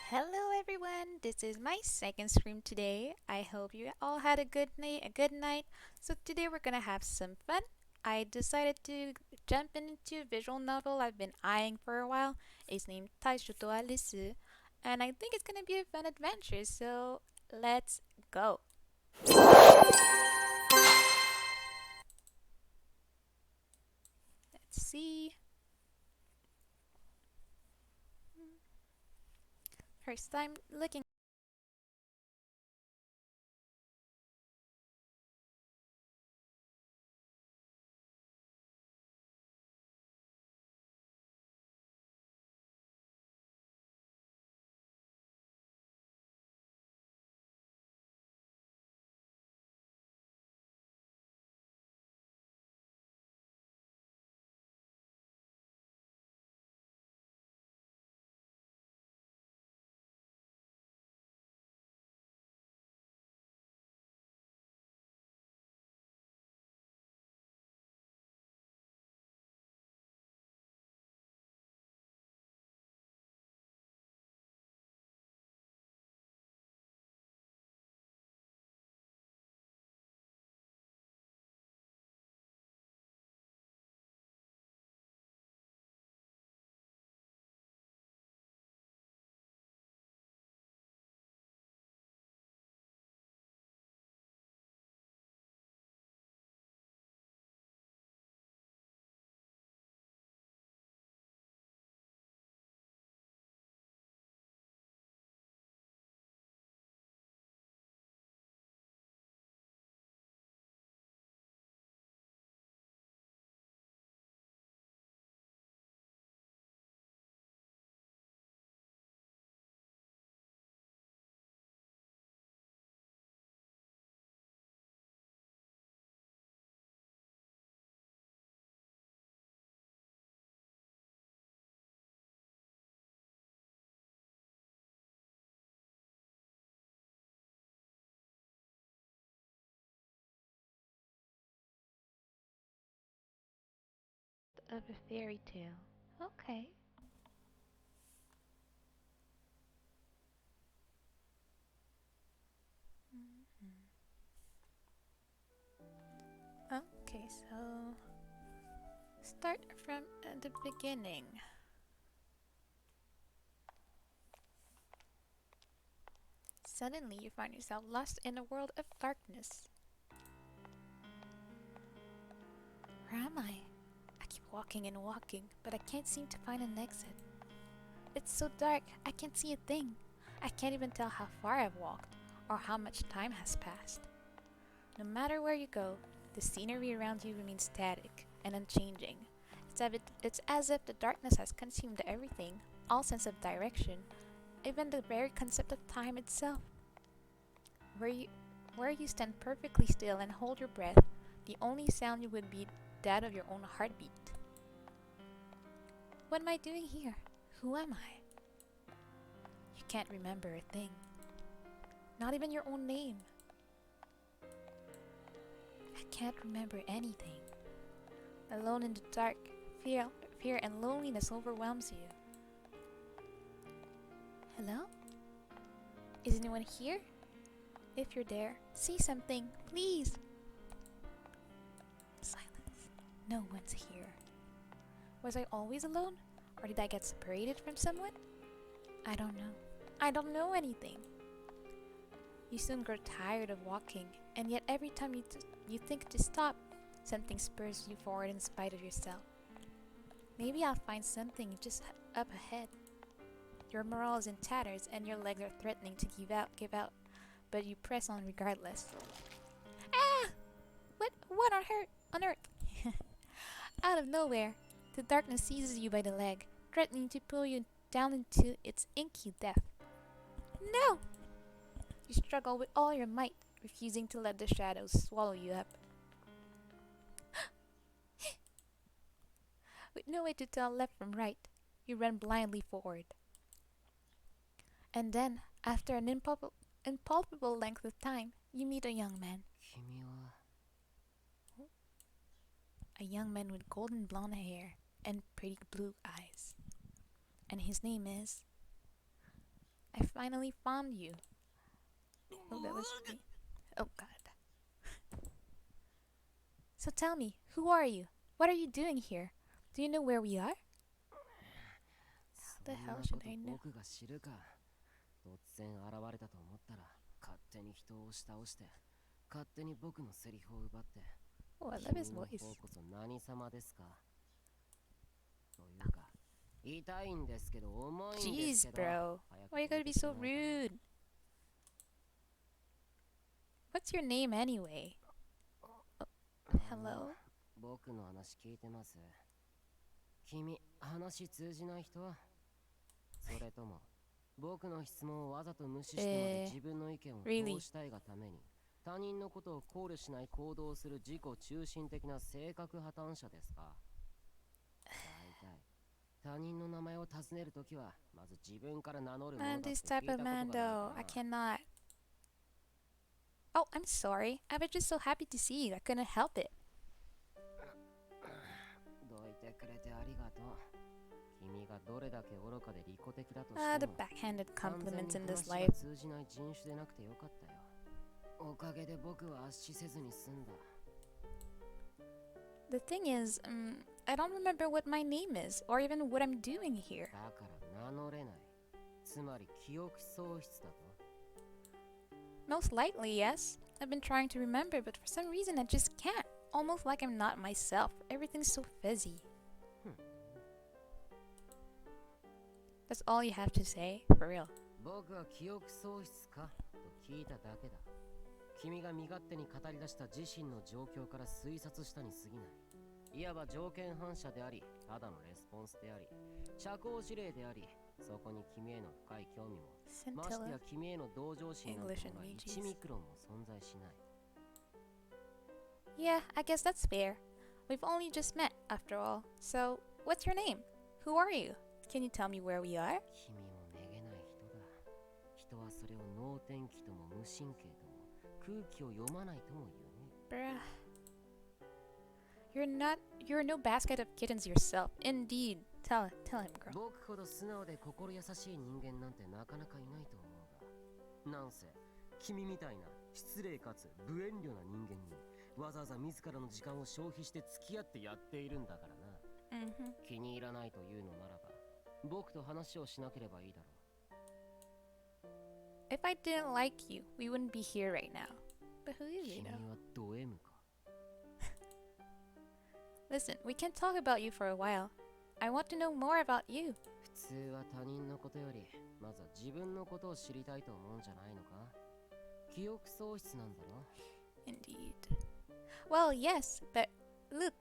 Hello everyone, this is my second stream today. I hope you all had a good night. So today we're gonna have some fun. I decided to jump into a visual novel I've been eyeing for a while. It's named Taishuto Alice, and I think it's gonna be a fun adventure. So let's go. Let's see. First time looking of a fairy tale. Okay. Mhm. Okay, so start from the beginning. Suddenly, you find yourself lost in a world of darkness. Where am I? I keep walking and walking, but I can't seem to find an exit. It's so dark, I can't see a thing. I can't even tell how far I've walked or how much time has passed. No matter where you go, the scenery around you remains static and unchanging. It's as if the darkness has consumed everything, all sense of direction, even the very concept of time itself. Where you, where you stand perfectly still and hold your breath, the only sound would be that of your own heartbeat. What am I doing here? Who am I? You can't remember a thing. Not even your own name. I can't remember anything. Alone in the dark, fear and loneliness overwhelms you. Hello? Is anyone here? If you're there, say something, please. Silence. No one's here. Was I always alone? Or did I get separated from someone? I don't know. I don't know anything. You soon grow tired of walking, and yet every time you think to stop, something spurs you forward in spite of yourself. Maybe I'll find something just up ahead. Your morale is in tatters and your legs are threatening to give out, but you press on regardless. Ah! What on earth? Out of nowhere, the darkness seizes you by the leg, threatening to pull you down into its inky depth. No! You struggle with all your might, refusing to let the shadows swallow you up. With no way to tell left from right, you run blindly forward. And then, after an impalpable length of time, you meet a young man. A young man with golden blonde hair and pretty blue eyes. And his name is... I finally found you. Oh, that was me. Oh, God. So tell me, who are you? What are you doing here? Do you know where we are? How the hell should I know? 突然現れたと思ったら勝手に人を押し倒して勝手に僕のセリフを奪って Oh, I love his 君の voice. 方こそ何様ですかというか痛いんですけど重いんです Jeez, けど bro. 早く Why you 置 gotta いて be く so れないかな rude? What's your name anyway? Hello? 僕の話聞いてます君話通じない人それとも僕の質問をわざと無視してまで自分の意見を really? 通したいがために他人のことを考慮しない行動をする自己中心的な性格破綻者ですか大体他人の名前を尋ねるときはまず自分から名乗るものだ Man, って this 聞い type た of ことがない man か though. I な cannot. Oh, I'm sorry. I was just so happy to see you. I couldn't help it. どいてくれてありがとう君がどれだけ愚かで利己的だと Ah, して the も backhanded 完全 compliments に in this 話が life. 通じない人種でなくてよかったよおかげで僕は圧死せずに済んだ The thing is, I don't remember what my name is, or even what I'm doing here. だから名乗れないつまり記憶喪失だと Most likely, yes. I've been trying to remember, but for some reason I just can't. Almost like I'm not myself. Everything's so fuzzy. That's all you have to say? For real. 僕は記憶喪失かと聞いただけだ君が身勝手に語り出した自身の状況から推察したに過ぎないいわば条件反射でありただのレスポンスであり社交辞令でありそこに君への深い興味もましてや Scintilla. 君への同情心なんて English の and は Ouija's. 1ミクロンも存在しない Yeah, I guess that's fair. We've only just met, after all. So, what's your name? Who are you? Can you tell me where we are? 君もめげない人だ人はそれを能天気とも無神経とも空気を読まないとも言うね Bruh. You're no basket of kittens yourself. Indeed. Tell him, girl. 僕ほど素直で心優しい人間なんてなかなかいないと思うがなんせ君みたいな失礼かつ無遠慮な人間にわざわざ自らの時間を消費して付き合ってやっているんだからな 気に入らないというのならば僕と話をしなければいいだろう If I didn't like you, we wouldn't be here right now. But who is he 君 now? はド M か Listen, we can talk about you for a while. I want to know more about you. 普通は他人のことよりまずは自分のことを知りたいと思うんじゃないのか記憶喪失なんだろ Indeed. Well, yes, but look.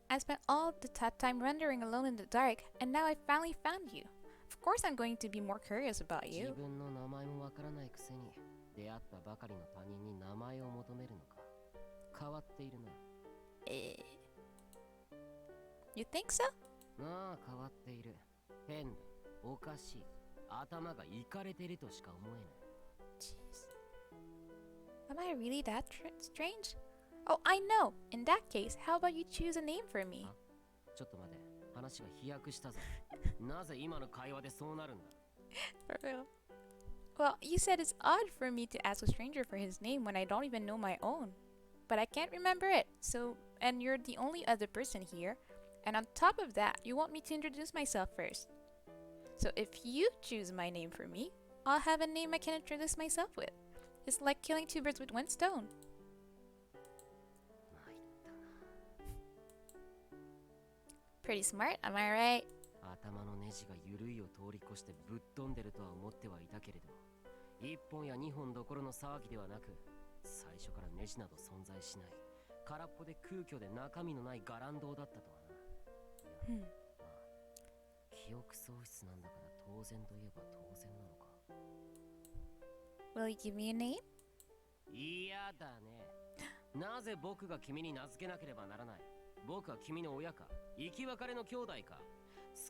I spent all the time wandering alone in the dark, and now I finally found you. Of course, I'm going to be more curious about 自 you. 分の名前もわからないくせに出会ったばかりの他人に名前を求めるのか。変わっているな。Eh, you think so? ああ、変わっている。変だ。おかしい。頭がいかれてるとしか思えない。 Jeez. Am I really that strange? Oh, I know. In that case, how about you choose a name for me? ちょっと待て。話が飛躍したぞ。なぜ今の会話でそうなるんだ。 For real. Well, you said it's odd for me to ask a stranger for his name when I don't even know my own. But I can't remember it. So, and you're the only other person here. And on top of that, you want me to introduce myself first. So if you choose my name for me, I'll have a name I can introduce myself with. It's like killing two birds with one stone. 参ったな。 Pretty smart, am I right? 頭のネジが緩いを通り越してぶっ飛んでるとは思ってはいたけれど、1本や2本どころの騒ぎではなく、最初からネジなど存在しない空っぽで空虚で中身のないガランドだったとはな。 Hmm. まあ、記憶喪失なんだから当然といえば当然なのか。 Will you give me a name? 嫌だね。なぜ僕が君に名付けなければならない。僕は君の親か生き別れの兄弟か。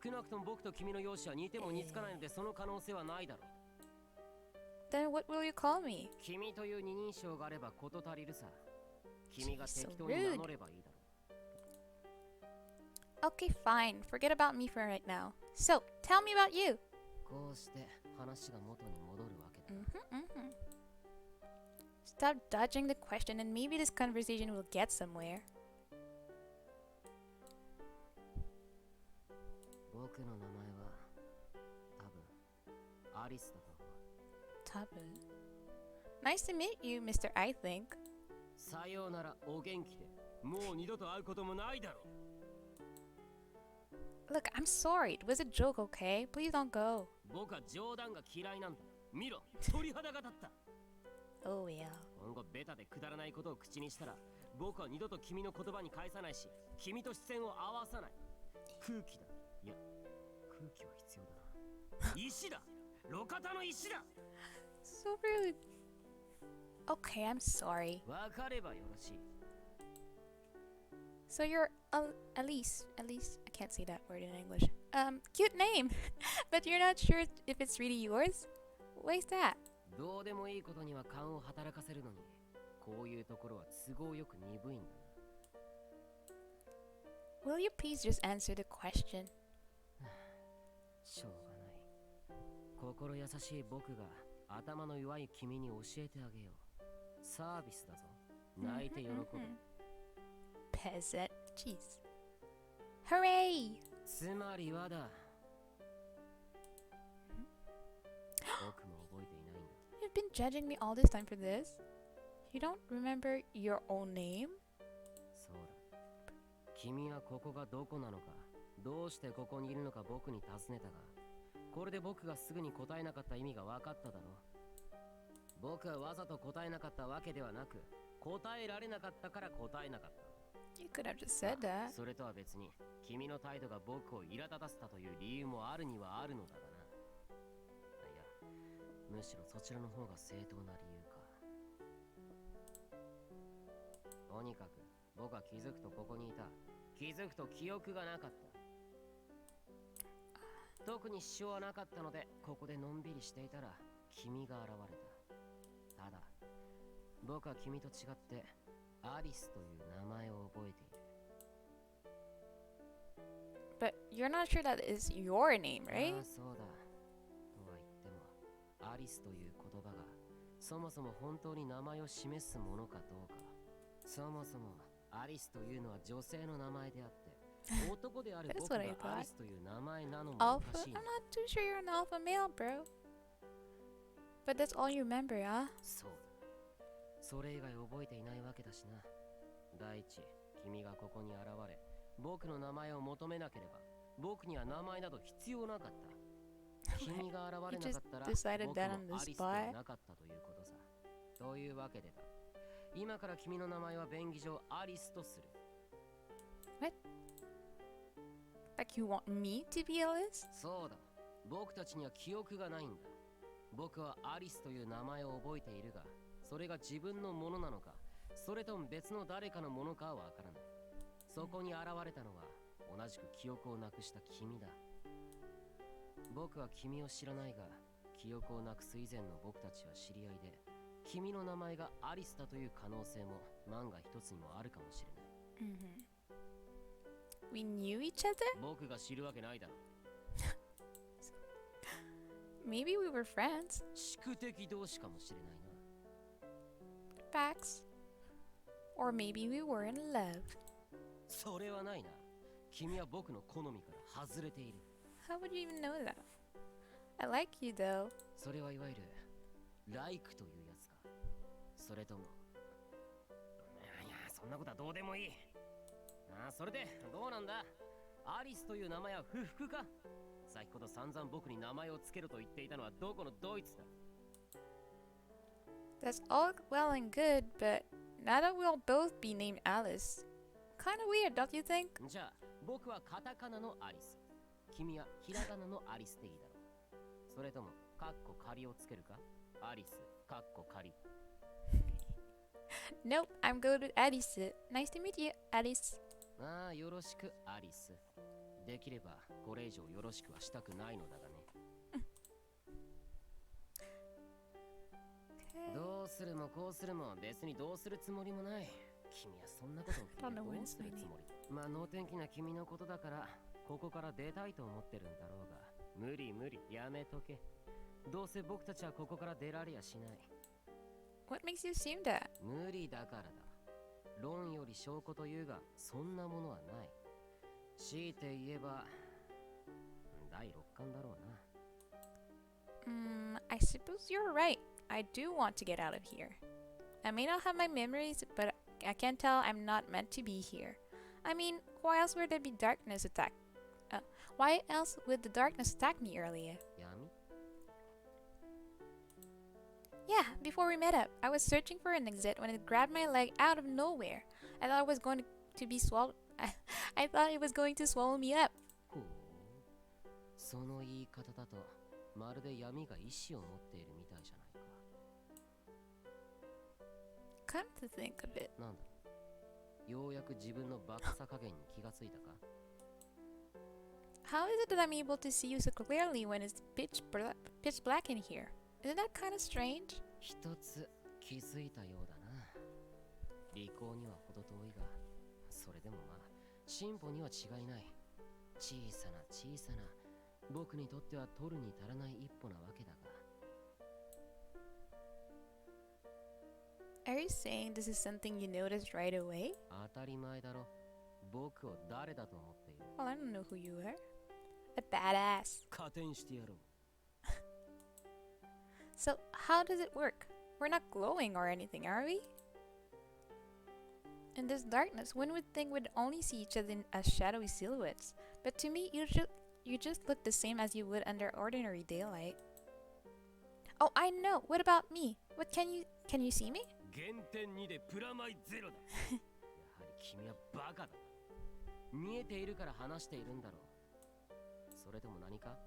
少なくとも僕と君の容姿は似ても似つかないのでその可能性はないだろう。 Then what will you call me? 君という二人称があれば事足りるさ。君が Jeez, so 適当に名乗ればいいだろう。 Okay, fine. Forget about me for right now. So, tell me about you. こうして話が元に戻るわけだ。 Stop dodging the question and maybe this conversation will get somewhere. 僕の名前は多分アリスだと思う。 Tabun. Nice to meet you, Mr. I think. さようなら、お元気で。もう二度と会うこともないだろう。 Look, I'm sorry. It was a joke, okay? Please don't go. 僕は冗談が嫌いなんだ。見ろ、鳥肌が立った。 Oh, well. 今後ベタでくだらないことを口にしたら、僕は二度と君の言葉に返さないし、君と視線を合わさない。空気だ。いや、空気は必要だな。石だ。路肩の石だ。 So rude. Okay, I'm sorry. わかればよろしい。 So you're Elise. Elise, I can't say that word in English. Cute name. But you're not sure if it's really yours? Why is that? どうでもいいことには勘を働かせるのに、こういうところは都合よく鈍いんだな。 Will you please just answer the question? しょうがない。心優しい僕が頭の弱い君に教えてあげよう。サービスだぞ。泣いて喜べ。 Peasant. Jeez. Hooray! つまりはだ。僕も覚えていないんだ。 You've been judging me all this time for this? You don't remember your own name? そうだ。君はここがどこなのか、どうしてここにいるのか僕に尋ねたが、これで僕がすぐに答えなかった意味が分かっただろう。僕はわざと答えなかったわけではなく、答えられなかったから答えなかった。 You could have just said that. それとは別に、君の態度が僕を苛立たせたという理由もあるにはあるのだがな。いや、むしろそちらの方が正当な理由か。とにかく、僕は気づくとここにいた。気づくと記憶がなかった。特に支障はなかったので、ここでのんびりしていたら、君が現れた。ただ、僕は君と違って、アリスという名前を覚えている。 But you're not sure that is your name, あ right? あ、そうだ。とは言っても、アリスという言葉が、そもそも本当に名前を示すものかどうか。そもそも、アリスというのは女性の名前であって、男である That's 僕 what I が thought. アリスという名前なのもお Alpha? かしい I'm な。 not too sure you're an alpha male, bro. But that's all you remember, huh? そうだ。それ以外覚えていないわけだしな。第一、君がここに現れ、僕の名前を求めなければ、僕には名前など必要なかった。君が現れなかったら、 You just decided 僕 that on も the アリスでは spot? なかったということさ。というわけでだ。今から君の名前は便宜上アリスとする。 Like you want me to be Alice? そうだ。僕たちには記憶がないんだ。僕はアリスという名前を覚えているが、それが自分のものなのか、それとも別の誰かのものかはわからない。そこに現れたのは同じく記憶をなくした君だ。僕は君を知らないが、記憶をなくす以前の僕たちは知り合いで、君の名前がアリスだという可能性も万が一つにもあるかもしれない。We knew each other? 僕が知るわけないだろ。Maybe we were friends. 宿敵同士かもしれないな。Facts. Or maybe we were in love. それはないな。君は僕の好みから外れている。How would you even know that? I like you though. それはいわゆるライクというやつか。それとも、いやそんなことはどうでもいい。それでどうなんだ。アリスという名前は不服か。先ほど散々僕に名前をつけると言っていたのはどこのドイツだ。 That's all well and good, but now that we'll both be named Alice. Kinda weird, don't you think? じゃあ僕はカタカナのアリス、君はひらがなのアリスでいいだろう。それともカッコ仮をつけるか。アリスカッコ仮。Nope, I'm good with Alice. Nice to meet you, Alice. よろしくアリス。できればこれ以上よろしくはしたくないのだがね。どうするもこうするも別にどうするつもりもない。君はそんなことを聞いてどうするつもり。まあ能天気な君のことだからここから出たいと思ってるんだろうが、無理やめとけ。どうせ僕たちはここから出られやしない。 What makes you assume that? 無理だからだ。論より証拠というがそんなものはない。強いて言えば第六感だろうな。I suppose you're right. I do want to get out of here. I may not have my memories, but I can tell I'm not meant to be here. I mean, why else would there be darkness attack? Why else would the darkness attack me earlier? 闇 Yeah, before we met up, I was searching for an exit when it grabbed my leg out of nowhere. I thought it was going to be swallowed. I thought it was going to swallow me up. ほう、その言い方だとまるで闇が意志を持っているみたいじゃないか。 Come to think of it. なんだ、ようやく自分のバカさ加減に気がついたか。 How is it that I'm able to see you so clearly when it's pitch black in here? Isn't that kind of strange? 一つ気づいたようだな。利口には程遠いが、それでもまあ進歩には違いない。小さな僕にとっては取るに足らない一歩なわけだが。 Are you saying this is something you noticed right away? 当たり前だろ。僕を誰だと思っている。 Well, I don't know who you are. A badass. 加点してやろう。 So, how does it work? We're not glowing or anything, are we? In this darkness, one would think we'd only see each other as shadowy silhouettes. But to me, you just look the same as you would under ordinary daylight. Oh, I know. What about me? What can you see me? 減点2でプラマイゼロだ。やはり君はバカだ。見えているから話しているんだろう。それとも何か。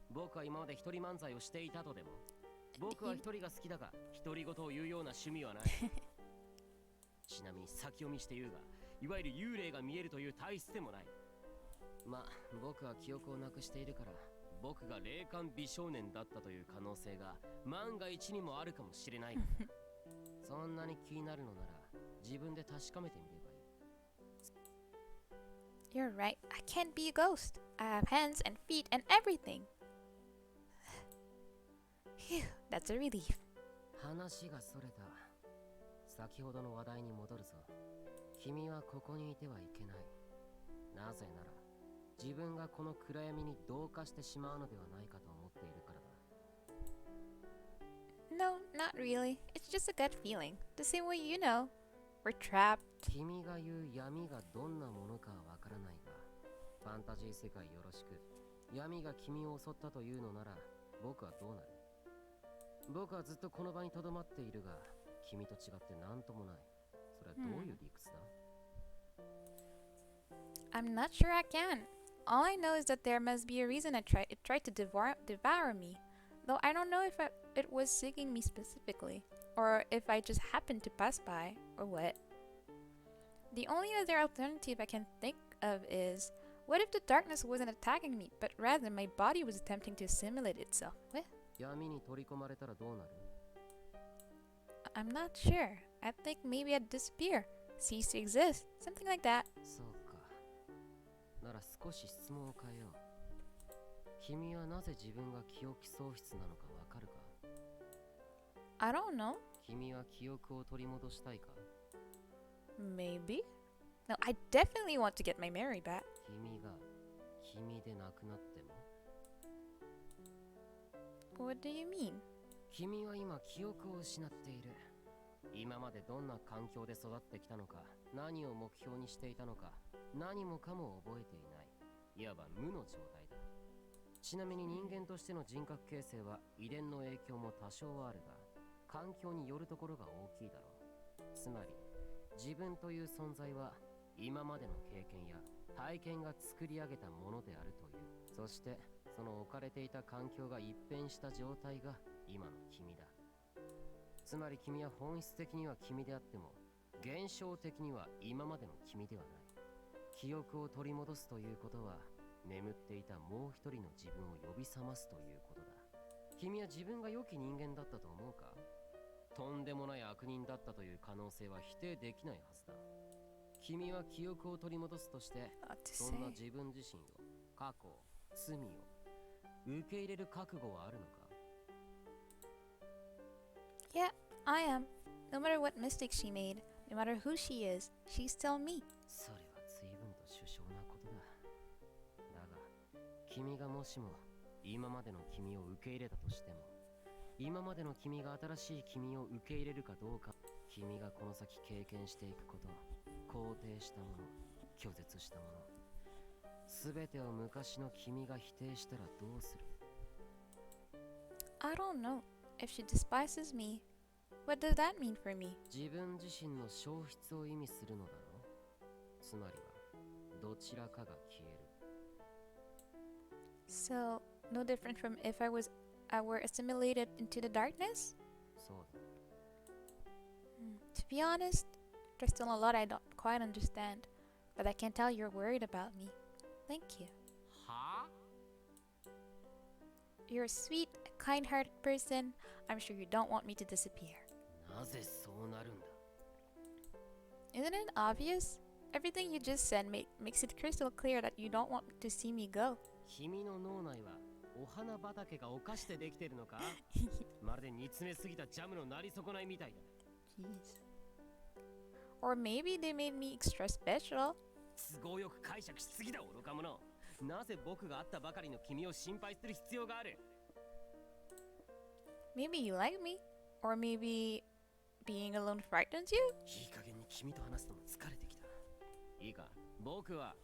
僕は今まで一人漫才をしていたとでも。僕は一人が好きだが独り言を言うような趣味はない。ちなみに先読みして言うが、いわゆる幽霊が見えるという体質でもない。まあ僕は記憶をなくしているから、僕が霊感美少年だったという可能性が万が一にもあるかもしれない。そんなに気になるのなら自分で確かめてみればいい。 You're right. I can't be a ghost. I have hands and feet and everything. Phew, that's a relief. 話がそれた。先ほどの話題に戻るぞ。君はここにいてはいけない。なぜなら自分がこの暗闇に同化してしまうのではないかと思っているからだ。 No, not really. It's just a gut feeling. The same way you know. We're trapped. 君が言う闇がどんなものかはわからないが、ファンタジー世界よろしく。闇が君を襲ったというのなら僕はどうなる。僕はずっとこの場に留まっているが、君と違って何ともない。それはどういう理屈だ。 I'm not sure I can. All I know is that there must be a reason it tried to devour me, though I don't know if it was seeking me specifically, or if I just happened to pass by, or what. The only other alternative I can think of is, what if the darkness wasn't attacking me, but rather my body was attempting to assimilate itself? What? 闇に取り込まれたらどうなる？ I'm not sure. I think maybe I'd disappear, cease to exist, something like that. そうか。なら少し質問を変えよう。君はなぜ自分が記憶喪失なのかわかるか？ I don't know. 君は記憶を取り戻したいか？ Maybe? No, I definitely want to get my Mary back. 君が君でなくなっても？ What do you mean? 君は今記憶を失っている。今までどんな環境で育ってきたのか、何を目標にしていたのか、何もかも覚えていない。いわば無の状態だ。ちなみに人間としての人格形成は遺伝の影響も多少はあるが、環境によるところが大きいだろう。つまり、自分という存在は今までの経験や体験が作り上げたものであるという。そして、その置かれていた環境が一変した状態が今の君だ。つまり君は本質的には君であっても、現象的には今までの君ではない。記憶を取り戻すということは、眠っていたもう一人の自分を呼び覚ますということだ。君は自分が良き人間だったと思うか？とんでもない悪人だったという可能性は否定できないはずだ。君は記憶を取り戻すとして、そんな自分自身を、過去、罪を受け入れる覚悟はあるのか？ Yeah, I am. No matter what mistakes she made, no matter who she is, she's still me. それは随分と殊勝なことだ。だが、君がもしも今までの君を受け入れたとしても、今までの君が新しい君を受け入れるかどうか、君がこの先経験していくこと、肯定したもの、拒絶したもの、すべてを昔の君が否定したらどうする？ I don't know. If she despises me, what does that mean for me? 自分自身の消失を意味するのだろう。つまりは、どちらかが消える。So, no different from if I were assimilated into the darkness? そうだ。To be honest, there's still a lot I don't quite understand, but I can tell you're worried about me. Thank you. は？ You're a sweet, kind-hearted person. I'm sure you don't want me to disappear. なぜそうなるんだ？ Isn't it obvious? Everything you just said makes it crystal clear that you don't want to see me go. 君の脳内はお花畑がお菓子でできてるのか？まるで煮詰めすぎたジャムのなり損ないみたいだ。Jeez. Or maybe they made me extra special. 都合よく解釈しすぎだ愚か者。なぜ僕が会ったばかりの君を心配する必要がある？ Maybe you like me. Or maybe being alone frightens you? いい加減に君と話すのも疲れてきた。いいか、僕は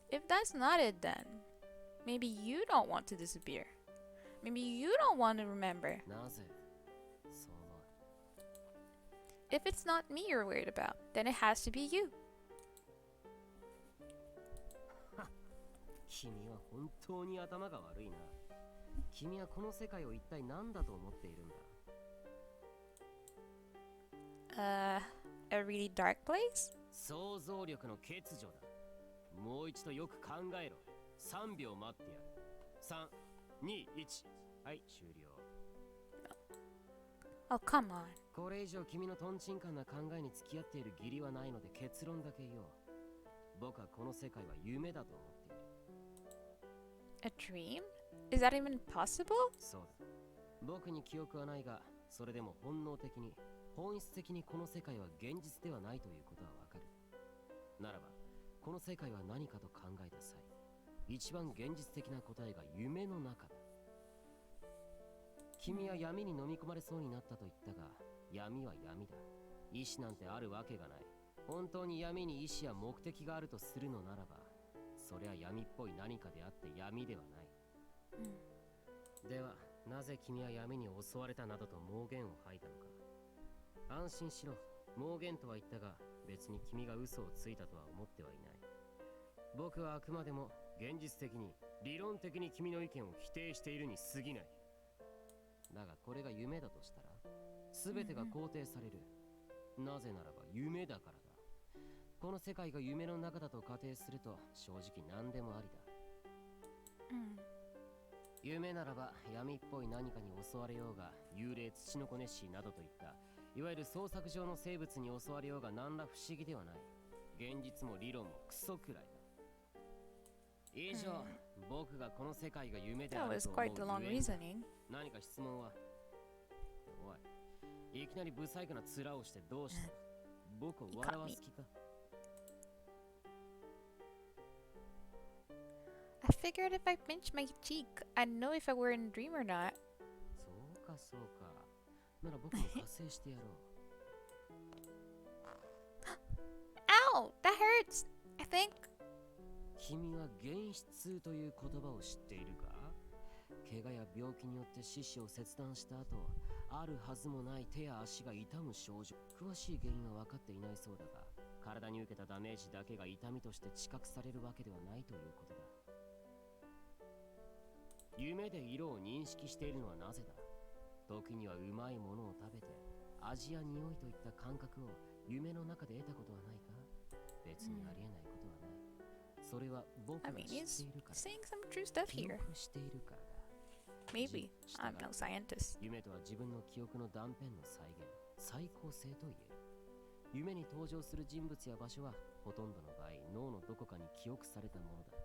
If that's not it, then maybe you don't want to disappear. Maybe you don't want to remember. なぜそう思う？ If it's not me you're worried about, then it has to be you. 君は本当に頭が悪いな。君はこの世界を一体何だと思っているんだ？ A really dark place? 想像力の欠如だ。もう一度よく考えろ。3秒待ってやる。3、2、1。はい、終了。 Oh, come on. これ以上君のトンチンカンな考えに付き合っている義理はないので結論だけ言おう。僕はこの世界は夢だと思っている。 A dream? Is that even possible? そうだ。僕に記憶はないが、それでも本能的に、本質的にこの世界は現実ではないということはわかる。ならば、この世界は何かと考えた際、一番現実的な答えが夢の中だ。君は闇に飲み込まれそうになったと言ったが、闇は闇だ。意志なんてあるわけがない。本当に闇に意志や目的があるとするのならば、それは闇っぽい何かであって闇ではない。では、なぜ君は闇に襲われたなどと妄言を吐いたのか。安心しろ。妄言とは言ったが、別に君が嘘をついたとは思ってはいない。僕はあくまでも現実的に理論的に君の意見を否定しているに過ぎない。だがこれが夢だとしたら全てが肯定される。なぜならば夢だからだ。この世界が夢の中だと仮定すると正直何でもありだ。夢ならば闇っぽい何かに襲われようが、幽霊ツチノコネッシーなどといったいわゆる創作上の生物に襲われようが何ら不思議ではない。現実も理論もクソくらいだ。以上、僕がこの世界が夢であ That る was と思う quite the long ゆえんだ。 reasoning. 何か質問は？おい、いきなりブサイクな面をしてどうした？僕を笑わす気か？ I figured if I pinched my cheek, I'd know if I were in a dream or not. そうかそうか。なら僕も加勢してやろう。Ow! That hurts! I think. 君は幻視痛という言葉を知っているか？怪我や病気によって四肢を切断した後、あるはずもない手や足が痛む症状。詳しい原因は分かっていないそうだが、体に受けたダメージだけが痛みとして知覚されるわけではないということだ。夢で色を認識しているのはなぜだ？時にはうまいものを食べて味や匂いといった感覚を夢の中で得たことはないか？別にありえないことはない。それは僕 I が mean, 知っ he's ているから。 saying some true stuff 記 here. 憶しているからだ。 Maybe. I'm no scientist. 夢とは自分の記憶の断片の再現、再構成と言える。夢に登場する人物や場所はほとんどの場合脳のどこかに記憶されたものだ。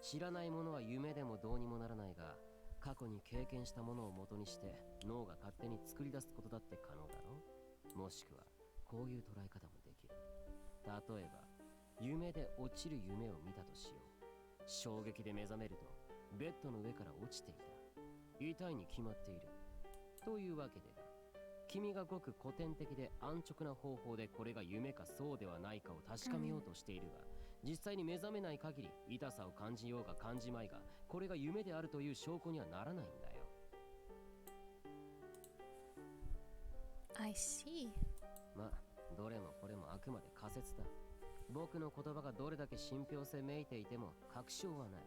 知らないものは夢でもどうにもならないが、過去に経験したものを元にして脳が勝手に作り出すことだって可能だろう。もしくはこういう捉え方もできる。例えば夢で落ちる夢を見たとしよう。衝撃で目覚めるとベッドの上から落ちていた。痛いに決まっている。というわけでだ、君がごく古典的で安直な方法でこれが夢かそうではないかを確かめようとしているが、実際に目覚めない限り痛さを感じようが感じまいが、これが夢であるという証拠にはならないんだよ。 I see. まあどれもこれもあくまで仮説だ。僕の言葉がどれだけ信憑性めいていても確証はない。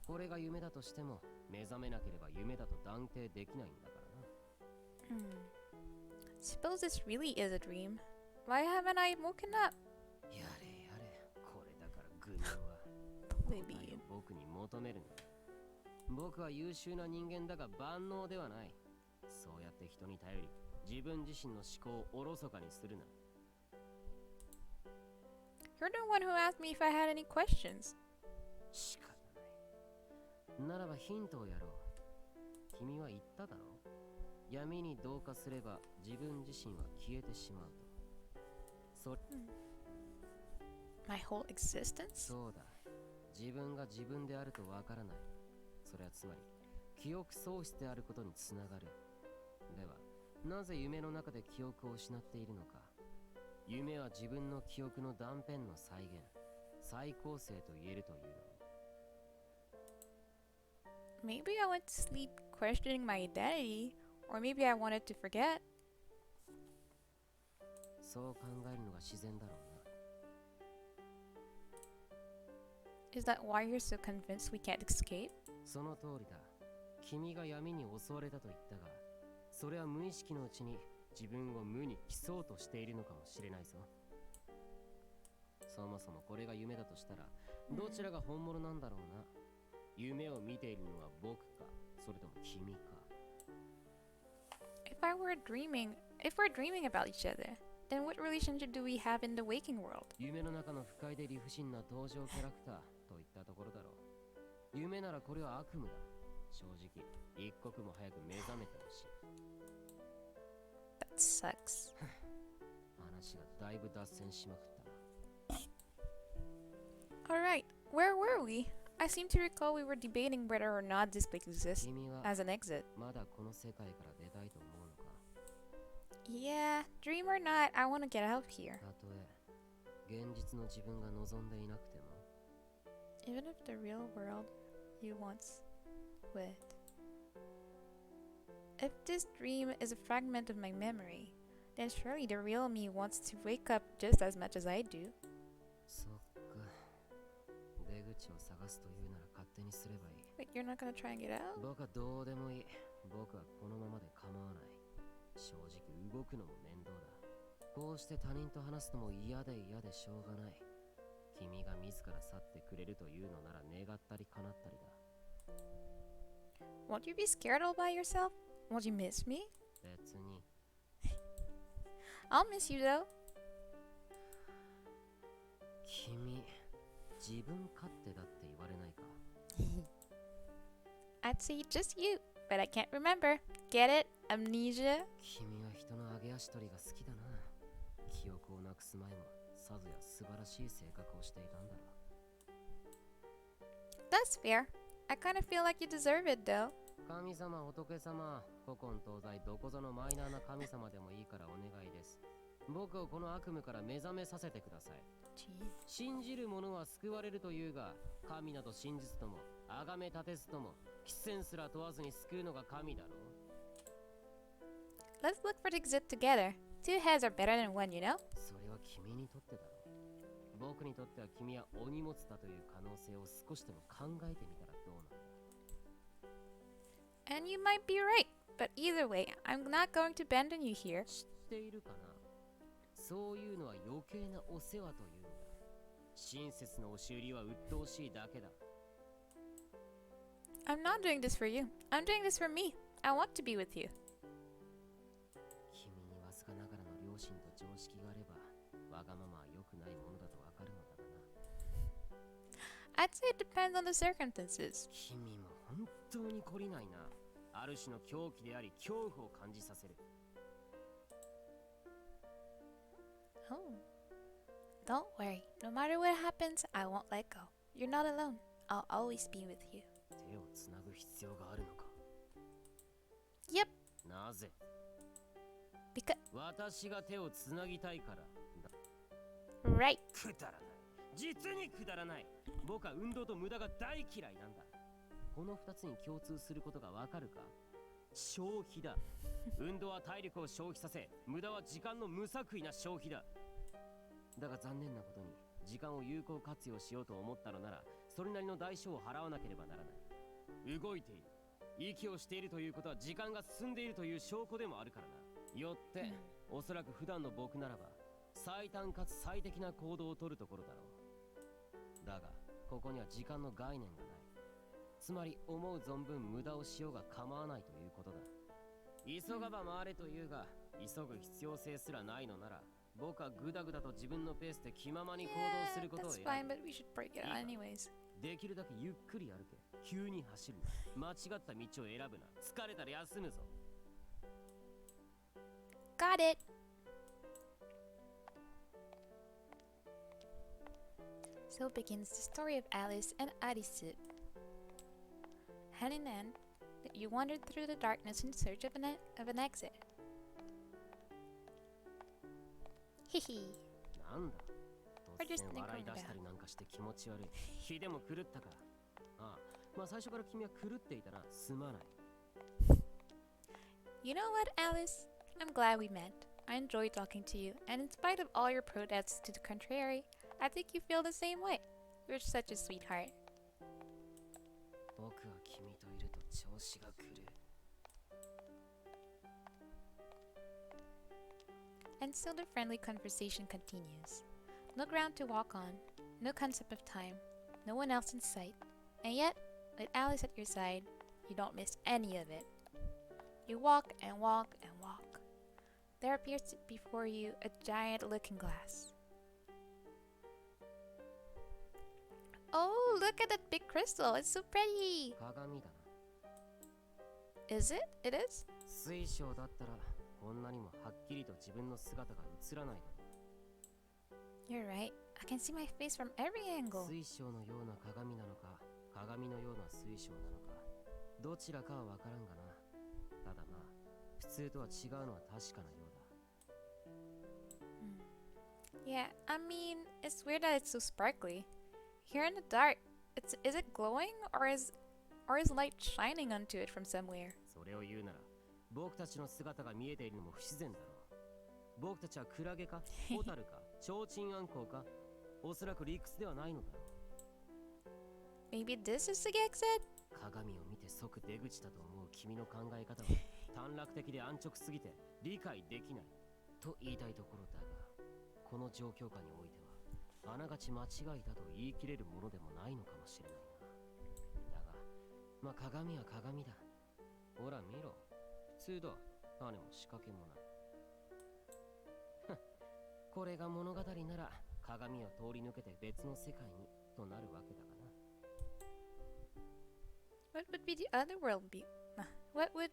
これが夢だとしても目覚めなければ夢だと断定できないんだからな。 Suppose this really is a dream. Why haven't I woken up? やれやれ、これだから愚問は Maybe. 僕に求めるんだ。僕は優秀な人間だが万能ではない。そうやって人に頼り自分自身の思考をおろそかにするな。 You're the one who asked me if I had any questions. 仕方ない。ならばヒントをやろう。君は言っただろう。闇に同化すれば自分自身は消えてしまうと。そ My whole existence? そうだ。自分が自分であるとわからない。それはつまり記憶喪失であることにつながる。ではなぜ夢の中で記憶を失っているのか。夢は自分の記憶の断片の再現、再構成と言えるというのに。 Maybe I went to sleep questioning my identity, or maybe I wanted to forget. そう考えるのが自然だろうな。 Is that why you're so convinced we can't escape? その通りだ。君が闇に襲われたと言ったが、それは無意識のうちに自分を無に帰そうとしているのかもしれないぞ。そもそもこれが夢だとしたら、どちらが本物なんだろうな。夢を見ているのは僕か、それとも君か。 If we're dreaming about each other, then what relationship do we have in the waking world? 夢の中の不快で理不尽な登場キャラクターといったところだろう。夢ならこれは悪夢だ。正直、一刻も早く目覚めてほしい。 That sucks. 話がだいぶ脱線しまくったな。 Alright, where were we? I seem to recall we were debating whether or not this place exists 君は as an exit. まだこの世界から出たいと思うのか。 Yeah, dream or not, I want to get out of here. たとえ現実の自分が望んでいなくても。 Even if the real world you once with. If this dream is a fragment of my memory, then surely the real me wants to wake up just as much as I do. そっか。口を探すというなら勝手にすればいい。 Wait, you're not gonna try and get out? 僕はどうでもいい。僕はこのままで構わない。正直動くのも面倒だ。こうして他人と話すのも嫌でしょうがない。君が自ら去ってくれるというのなら願ったり叶ったりだ。 Won't you be scared all by yourself? Won't you miss me? 別に I'll miss you though. 君、自分勝手だって言われないか。 I'd say just you, but I can't remember. Get it? Amnesia? 君は人の上げ足取りが好きだな。記憶をなくす前もさぞや素晴らしい性格をしていたんだろう。 That's fair. I kind of feel like you deserve it though. 神様、仏様、古今東西どこぞのマイナーな神様でもいいからお願いです。僕をこの悪夢から目覚めさせてください。 Jeez. 信じる者は救われるというが、神など真実とも崇め立てずとも貴賤すら問わずに救うのが神だろう。 Let's look for the exit together. Two heads are better than one, you know? それは君にとってだろう。僕にとっては君はお荷物だという可能性を少しでも考えてみたらどうなんだ。 And you might be right, but either way, I'm not going to abandon you here. 知っているかな。そういうのは余計なお世話というんだ。親切の押し売りは鬱陶しいだけだ。 I'm not doing this for you. I'm doing this for me. I want to be with you. 君にわずかながらの良心と常識があれば、わがままは良くないものだとわかるのだがな。 I'd say it depends on the circumstances. 君も本当に懲りないな。ある種の狂気であり恐怖を感じさせる。 Oh. Don't worry. No matter what happens, I won't let go. You're not alone. I'll always be with you. 手をつなぐ必要があるのか。 Yep. なぜ。 Because 私が手をつなぎたいからだ。 right. くだらない。実にくだらない。僕は運動と無駄が大嫌いなんだ。この2つに共通することがわかるか。消費だ。運動は体力を消費させ、無駄は時間の無作為な消費だ。だが残念なことに、時間を有効活用しようと思ったのなら、それなりの代償を払わなければならない。動いている、息をしているということは時間が進んでいるという証拠でもあるからな。よって、おそらく普段の僕ならば、最短かつ最適な行動をとるところだろう。だが、ここには時間の概念がない。つまり思う存分無駄をしようが構わないということだ。急がば回れというが、急ぐ必要性すらないのなら、僕はグダグダと自分のペースで気ままに行動す Yeah, ることを that's 選 fine, ぶ。 but we should break it out anyways. できるだけゆっくり歩け。急に走るな。間違った道を選ぶな。疲れたら休むぞ。 Got it. So begins the story of Alice and Arisu. Hand in hand, you wandered through the darkness in search of an exit. Hehe. なんだ。 We're 突 just 然 thinking 笑い出 about したりなんかして気持ち悪い。気でも狂ったか。ああ、まあ最初から君は狂っていたらすまない。 You know what, Alice? I'm glad we met. I enjoyed talking to you, and in spite of all your protests to the contrary, I think you feel the same way. You're such a sweetheart. 僕は君といると調子が狂う。 And so the friendly conversation continues. No ground to walk on, no concept of time, no one else in sight. And yet, with Alice at your side, you don't miss any of it. You walk and walk and walk. There appears before you a giant looking glass. Oh, look at that big crystal. It's so pretty. 鏡だな。 Is it? It is? 水晶だったらこんなにもはっきりと自分の姿が映らないだろ You're right. I can see my face from every う。 angle. 水晶のような鏡なのか、鏡のような水晶なのか、どちらかはわからんがな。ただまあ、普通とは違うのは確かなようだ。 Yeah, I mean, it's weird that it's so sparkly. Here in the dark, is it glowing or is light shining onto it from somewhere? それを言うなら、僕たちの姿が見えているのも不自然だろう。僕たちはクラゲか、ホタルか、チョウチンアンコウか、おそらく理屈ではないのだろう。Maybe this is the exit? 鏡を見て即出口だと思う君の考え方は短絡的で安直すぎて理解できないと言いたいところだが、この状況下においてはあながち間違いだと言い切れるものでもないのかもしれないな。だがまあ鏡は鏡だ。ほら見ろ、普通だ。種も仕掛けもない。これが物語なら鏡を通り抜けて別の世界にとなるわけだがな。What would be the other world be? What would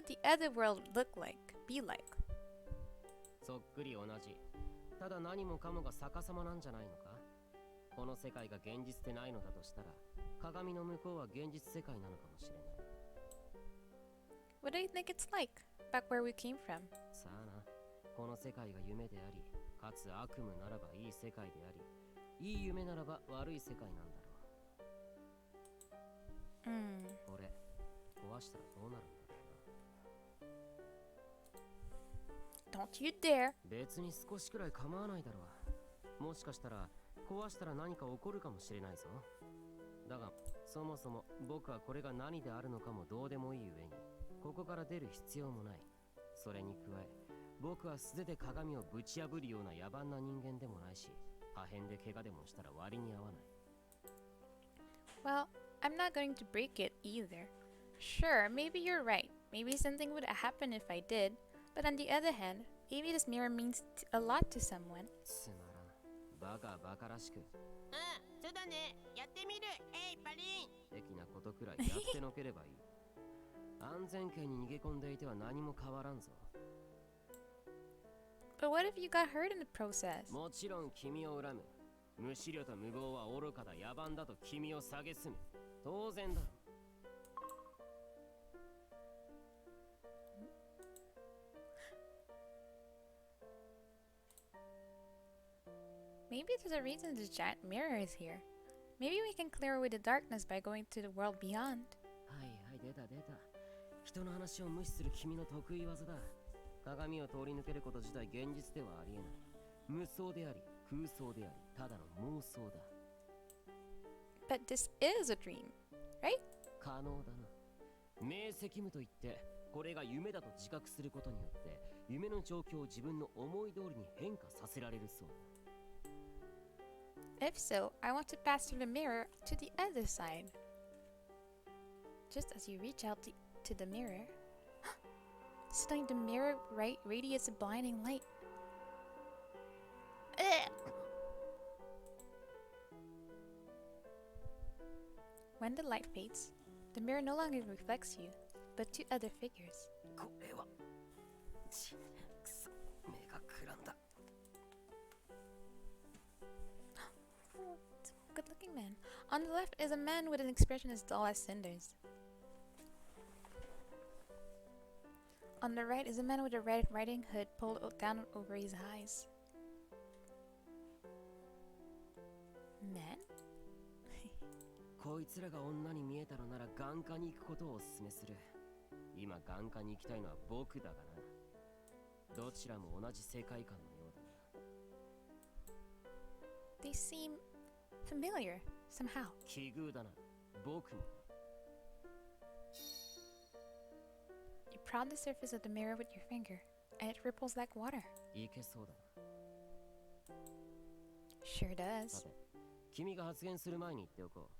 the other world look like? Be like? そっくり同じ。ただ何もかもが逆さまなんじゃないのか。この世界が現実でないのだとしたら、鏡の向こうは現実世界なのかもしれない。What do you think it's like? Back where we came from? さあな、この世界が夢であり、かつ悪夢ならばいい世界であり、いい夢ならば悪い世界なんだろう。これ壊したらどうなるんだろうな。 Don't you dare! 別に少しくらい構わないだろう。もしかしたら壊したら何か起こるかもしれないぞ。だがそもそも僕はこれが何であるのかもどうでもいい上に、ここから出る必要もない。それに加え僕は素手で鏡をぶち破るような野蛮な人間でもないし、破片で怪我でもしたら割に合わない。 Well, I'm not going to break it either. Sure, maybe you're right. Maybe something would happen if I did. But on the other hand, maybe this mirror means a lot to someone. つまらん。バカバカらしく。そうだね。やってみる。パリン。的なことくらいやってのければいい。安全圏に逃げ込んでいては何も変わらんぞ。But what if you got hurt in the process? もちろん君を恨む。無思慮と無謀は愚かだ、野蛮だと君を蔑む。当然だろ。Maybe there's a reason this giant mirror is here. Maybe we can clear away the darkness by going to the world beyond. はいはい、出た出た。人の話を無視する君の得意技だ。鏡を通り抜けること自体現実ではありえない。無双であり空想であり、ただの妄想だ。 But this is a dream, right? 可能だな。明晰夢といってこれが夢だと自覚することによって夢の状況を自分の思い通りに変化させられるそうだ。 If so, I want to pass through the mirror to the other side. Just as you reach out to the mirror, suddenly the mirror radiates a blinding light. When the light fades, the mirror no longer reflects you, but two other figures. これはくそ、目がくらんだ。 Good looking man. On the left is a man with an expression as dull as cinders. On the right is a man with a red riding hood pulled down over his eyes. Man? こいつらが女に見えたのなら眼科に行くことをお勧めする。今眼科に行きたいのは僕だがな。どちらも同じ世界観のようだな。 They seem familiar somehow. 奇遇だな。僕も。 You prod the surface of the mirror with your finger, and it ripples like water. いけそうだな。 Sure does. さて、君が発言する前に言っておこう。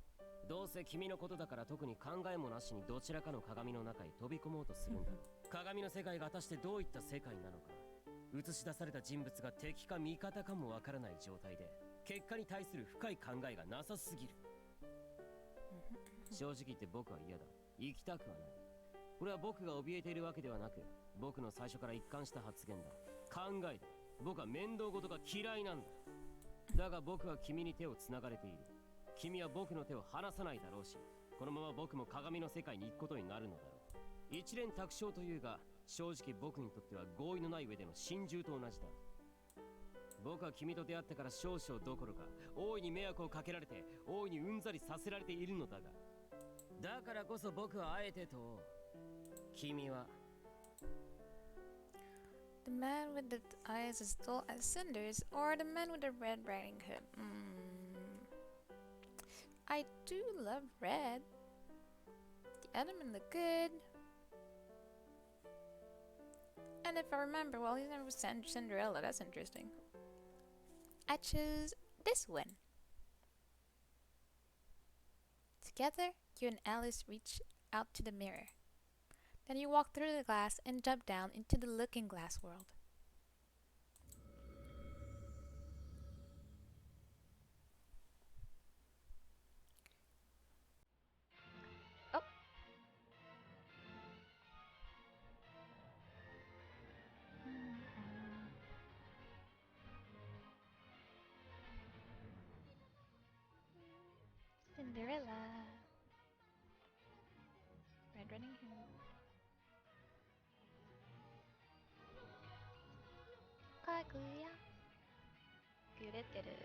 どうせ君のことだから特に考えもなしにどちらかの鏡の中に飛び込もうとするんだろう。鏡の世界が果たしてどういった世界なのか、映し出された人物が敵か味方かもわからない状態で、結果に対する深い考えがなさすぎる。正直言って僕は嫌だ。行きたくはない。これは僕が怯えているわけではなく、僕の最初から一貫した発言だ。考えだ。僕は面倒事が嫌いなんだ。だが僕は君に手をつながれている。君は僕の手を離さないだろうし、このまま僕も鏡の世界に行くことになるのだろう。一連卓勝というが、正直僕にとっては合意のない上での心中と同じだ。僕は君と出会ってから少々どころか、大いに迷惑をかけられて、大いにうんざりさせられているのだが、だからこそ僕はあえてと、君は The man with the eyes as dull as cinders, or the man with the red riding hood? I do love red. The element look good. And if I remember, well, he's never Cinderella. That's interesting. I choose this one. Together, you and Alice reach out to the mirror. Then you walk through the glass and jump down into the looking glass world. Oh. Cinderella. Red Riding Hood. Kaguya. Guruguru.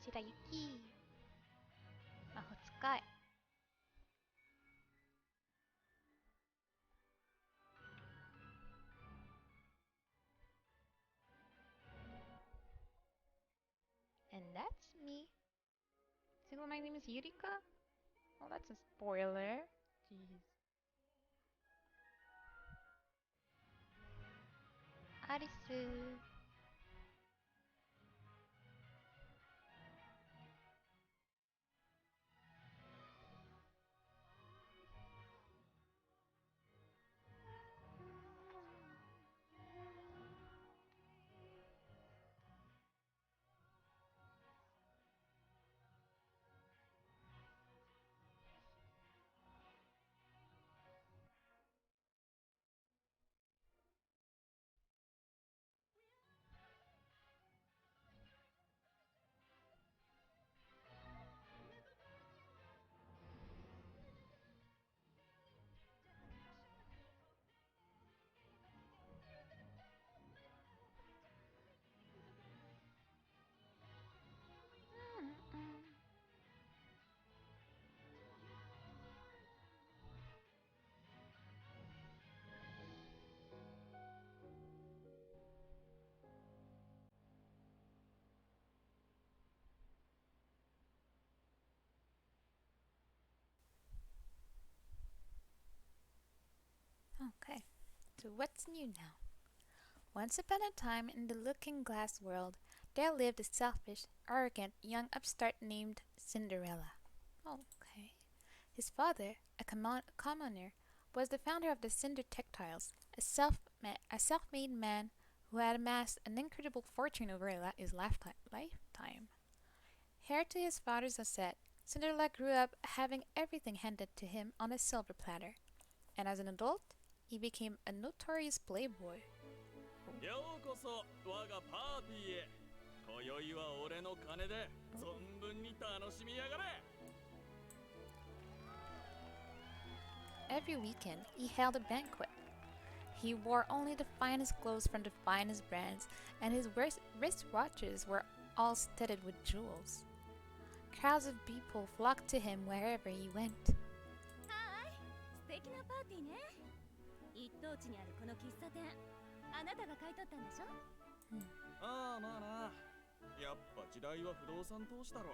Shirayuki. Mahotsukai. And that's me. See, well, my name is Yurika? Well, that's a spoiler. Jeez. Arisu. Okay, so what's new now? Once upon a time in the looking glass world, there lived a selfish, arrogant young upstart named Cinderella. Okay. His father, a commoner, was the founder of the Cinder Textiles, a self-made man who had amassed an incredible fortune over his lifetime. Heir to his father's asset, Cinderella grew up having everything handed to him on a silver platter, and as an adult, he became a notorious playboy. ようこそ我がパーティーへ。今宵は俺の金で存分に楽しみやがれ。Every weekend, he held a banquet. He wore only the finest clothes from the finest brands, and his wristwatches were all studded with jewels. Crowds of people flocked to him wherever he went. はーい、素敵なパーティーね。一等地にあるこの喫茶店、あなたが買い取ったんでしょ？ああまあな。やっぱ時代は不動産投資だろ。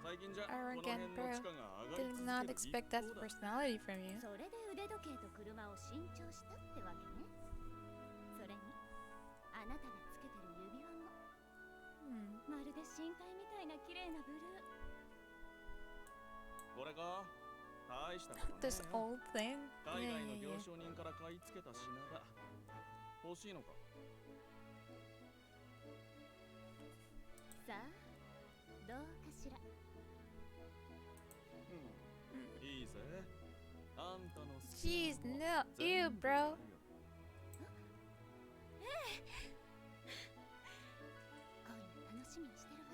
最近じゃこの Arrogant 辺の bro. 地価が上がり Did 続 not ける expect 一 that 方だ。 personality from you. それで腕時計と車を新調したってわけね。それに、あなたがつけてる指輪も、まるで深海みたいな綺麗なブルー。これか。大したことね This えよ。 old thing? 海 Yeah, 外の yeah, 行 yeah. 商人から買い付けた品だ。欲しいのか。さあ、どうかしら。いいぜ。あんたの好き Jeez, な no. もの全 Ew, 部 bro. やるよ。恋の楽しみにしてるわ。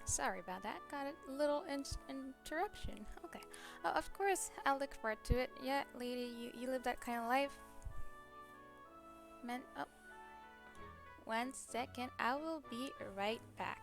Sorry about that. Got a little interruption. Okay. Oh, of course, I'll look forward to it. Yeah, lady, you live that kind of life. Man, oh, 1 second, I will be right back.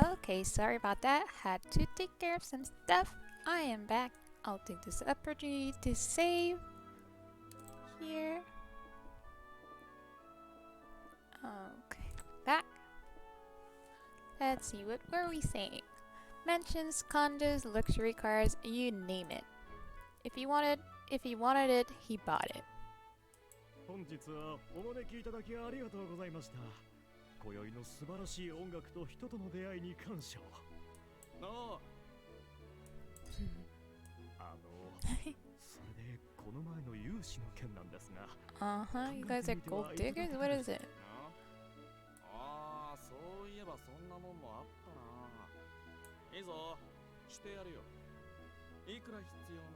Okay, sorry about that. Had to take care of some stuff. I am back. I'll take this opportunity to save here. Okay, back. Let's see, what were we saying? Mansions, condos, luxury cars, you name it. If he wanted it, he bought it. 本日はお招きいただきありがとうございました。今宵の素晴らしい音楽と人との出会いに感謝を。なあそれでこの前の融資の件なんですが。Uh-huh, you guys are gold diggers? What is it? ああ、そういえばそんなもんもあったな。いいぞ、してやるよ。いくら必要なん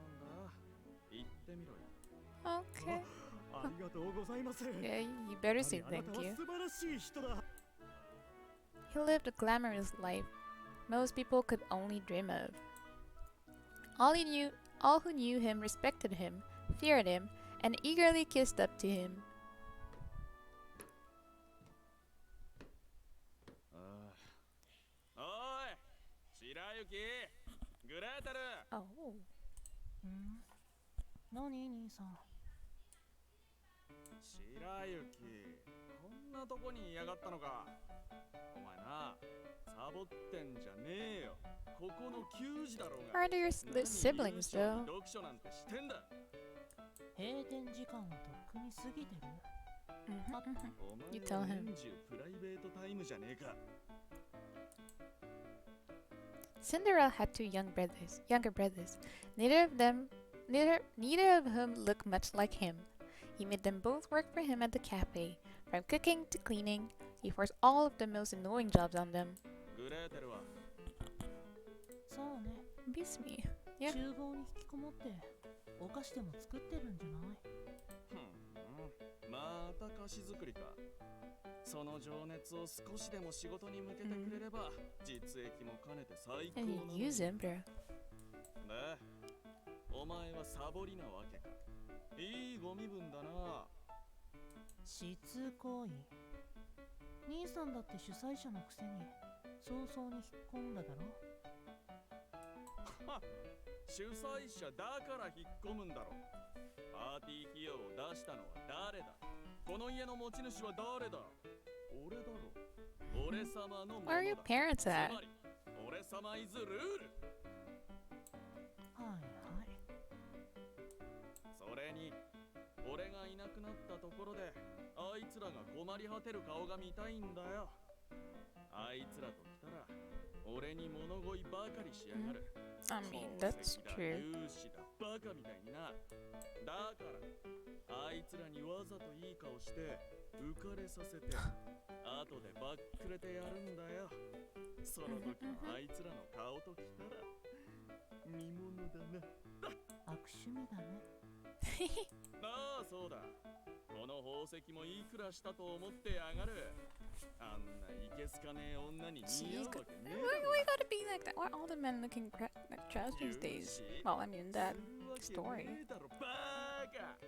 だ？言ってみろよ。Okay. ありがとうございます。 Yeah, you better say あな thank たは you. 素晴らしい人だ。 He lived a glamorous life most people could only dream of. All who knew him respected him, feared him, and eagerly kissed up to him. おい、白雪、グレーテル。 Oh. 何兄さん。白雪、こんなとこにいやがったのか。お前な、サボってんじゃねえよ。ここの球児だろうが。 Are there siblings though? 読書なんてしてんだ。閉店時間はとっくに過ぎてる。お前 You tell は him. 年中プライベートタイムじゃねえか。 Cinderella had two younger brothers. Neither of whom looked much like him. He made them both work for him at the cafe. From cooking to cleaning, he forced all of the most annoying jobs on them. グレーテルはそうね。 Beats me. Yeah. 厨房に引きこもってお菓子でも作ってるんじゃない？また菓子作りか。その情熱を少しでも仕事に向けてくれれば、実益も兼ねて最高 And な you のに。 use him, bro. で、お前はサボりなわけか。いいご身分だな。しつこい。兄さんだって主催者のくせに早々に引っ込んだだろ。主催者だから引っ込むんだろ。パーティー費用を出したのは誰だ？この家の持ち主は誰だ？俺だろ。俺様のものだ。 Where are your parents つ at? まり、俺様イズルール。はいはい。それに、俺がいなくなったところで、あいつらが困り果てる顔が見たいんだよ。あいつらと来たら、俺に物乞いばかりしやがる。 I mean, that's 宝石だ true. 融資だバカみたいにな。だからあいつらにわざといい顔して浮かれさせて後でバックれてやるんだよ。その時のあいつらの顔ときたら見物だな。悪趣味だね。ああそうだ。この宝石もいくらしたと思ってやがる。あんないけすかねえ女に似合 Jeez, うわけね why えだろ。 we gotta be like that? Why are all the men looking like trash these days? Well, I mean that するわけ story. ねえだろバーカ。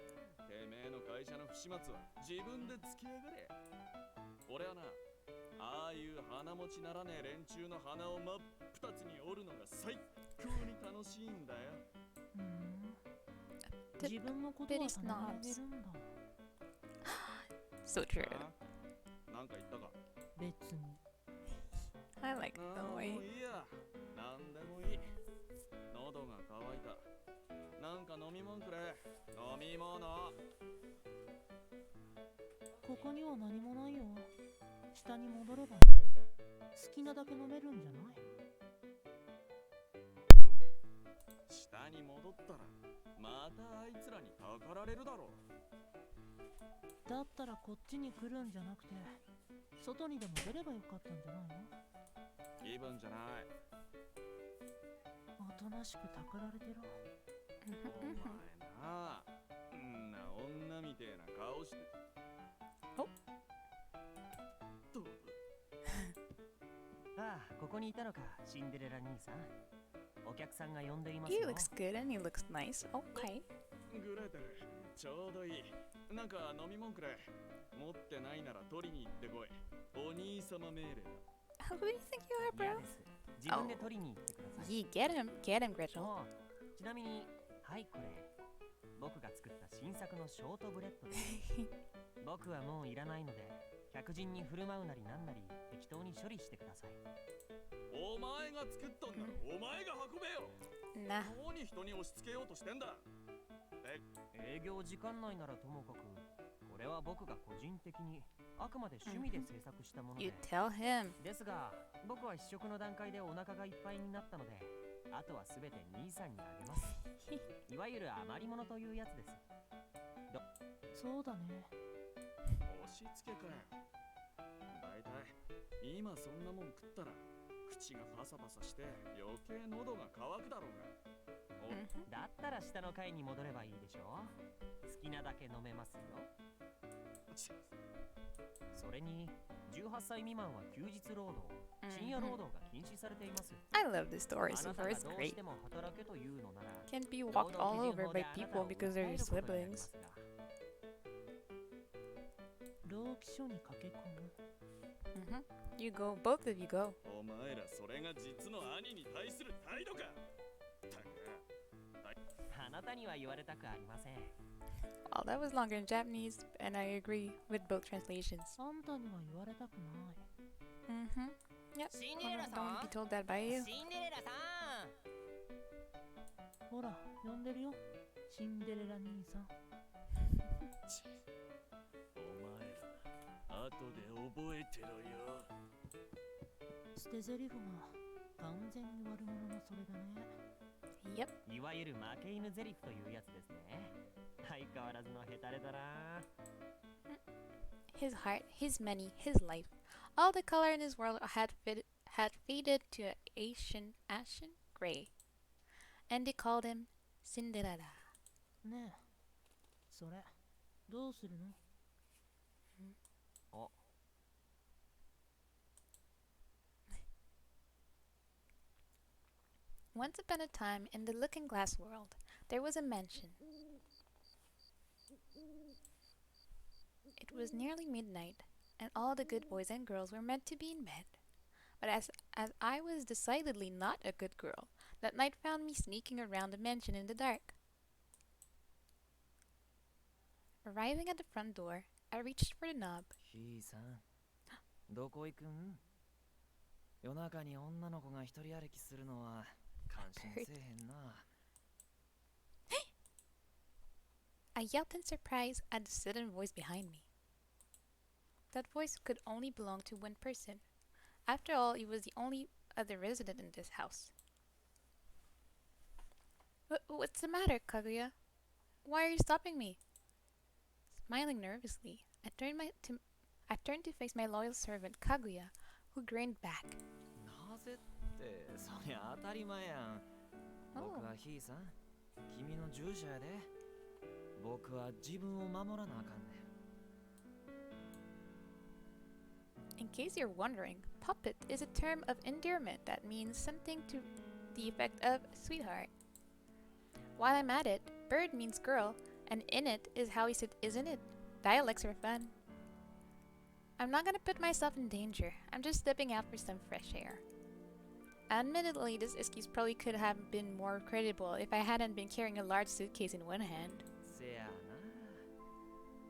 てめえの会社の不始末は自分でつきやがれ。俺はな、ああいう鼻持ちならねえ連中の鼻を真っ二つに折るのが最高に楽しいんだよ。自分のことは頼んでるんだ。 So true. なんか言ったか。別に。 I like あ the あもう way. いいや。なんでもいい。喉が渇いた。なんか飲み物くれ。飲み物。ここには何もないよ。下に戻れば好きなだけ飲めるんじゃない？下に戻ったらまたあいつらにたかられるだろう。だったらこっちに来るんじゃなくて外にでも出ればよかったんじゃないの？気分じゃない。おとなしくたかられてろ。お前な、んな女みてえな顔して。おどうああ、ここにいたのか、シンデレラ兄さん。お客さんが呼んでいます He よ。 looks good and he looks nice. Okay. グレーテル、ちょうどいい。なんか飲み物くれ。持ってないなら取りに行ってこい。お兄様命令だ。Who do you think you are, 嫌 bro? です。自分で取りに行ってください。 Ye, get him, Gretel. おうちなみに、はいこれ。僕が作った新作のショートブレッドです。僕はもういらないので、客人に振る舞うなりなんなり適当に処理してください。お前が作っとんならお前が運べよ。 Nah. 何人に押し付けようとしてんだ。営業時間内ならともかく、これは僕が個人的にあくまで趣味で制作したもので You tell him. ですが、僕は試食の段階でお腹がいっぱいになったので、あとはすべて兄さんにあげます。いわゆる余り物というやつです。そうだね。押し付けかよ。だいたい今そんなもん食ったら口がパサパサして余計喉が渇くだろうが。だったら下の階に戻ればいいでしょ。好きなだけ飲めますよ。それに18歳未満は休日労働、深夜労働が禁止されています。 I love this story あ so なた far. が It's どう great. しても働けというのなら、 Can't be 労 walked 働 all 基準 over 法 by であなた people を because 訴 they're え your ることになりま siblings. すが。労基署に駆け込む。You go, both of you go. お前らそれが実の兄に対する態度か。あなたには言われたくありません。 Well, that was longer in Japanese, and I agree with both translations. あんたには言われたくない。Yep. シンデレラ Don't さん be told that by you. シンデレラさん。ほら、呼んでるよ。シンデレラ兄さん。お前ら後で覚えてろよ。捨て台詞が完全に悪者のそれだね。Yep. いわゆる負け犬ゼリフというやつですね。相変わらずのヘタレだな。 His heart, his money, his life. All the color in his world had faded to an ashen gray. And they called him Cinderella. ねえ、それ、どうするの？お、 Once upon a time, in the Looking Glass world, there was a mansion. It was nearly midnight, and all the good boys and girls were meant to be in bed. But as I was decidedly not a good girl, that night found me sneaking around the mansion in the dark. Arriving at the front door, I reached for the knob. ひいさん、どこ行くん？夜中に女の子が一人歩きするのは感心せえへんな。I yelped in surprise at the sudden voice behind me. That voice could only belong to one person. After all, he was the only other resident in this house. What's the matter, Kaguya? Why are you stopping me? Smiling nervously, I turned to face my loyal servant, Kaguya, who grinned back. なぜってそりゃ当たり前やん。僕はひいさん、君の従者やで。僕は自分を守らなあかんね。In case you're wondering, puppet is a term of endearment that means something to the effect of sweetheart. While I'm at it, bird means girl, and in it is how he said isn't it? Dialects are fun. I'm not gonna put myself in danger. I'm just stepping out for some fresh air. Admittedly, this excuse probably could have been more credible if I hadn't been carrying a large suitcase in one hand. せやな。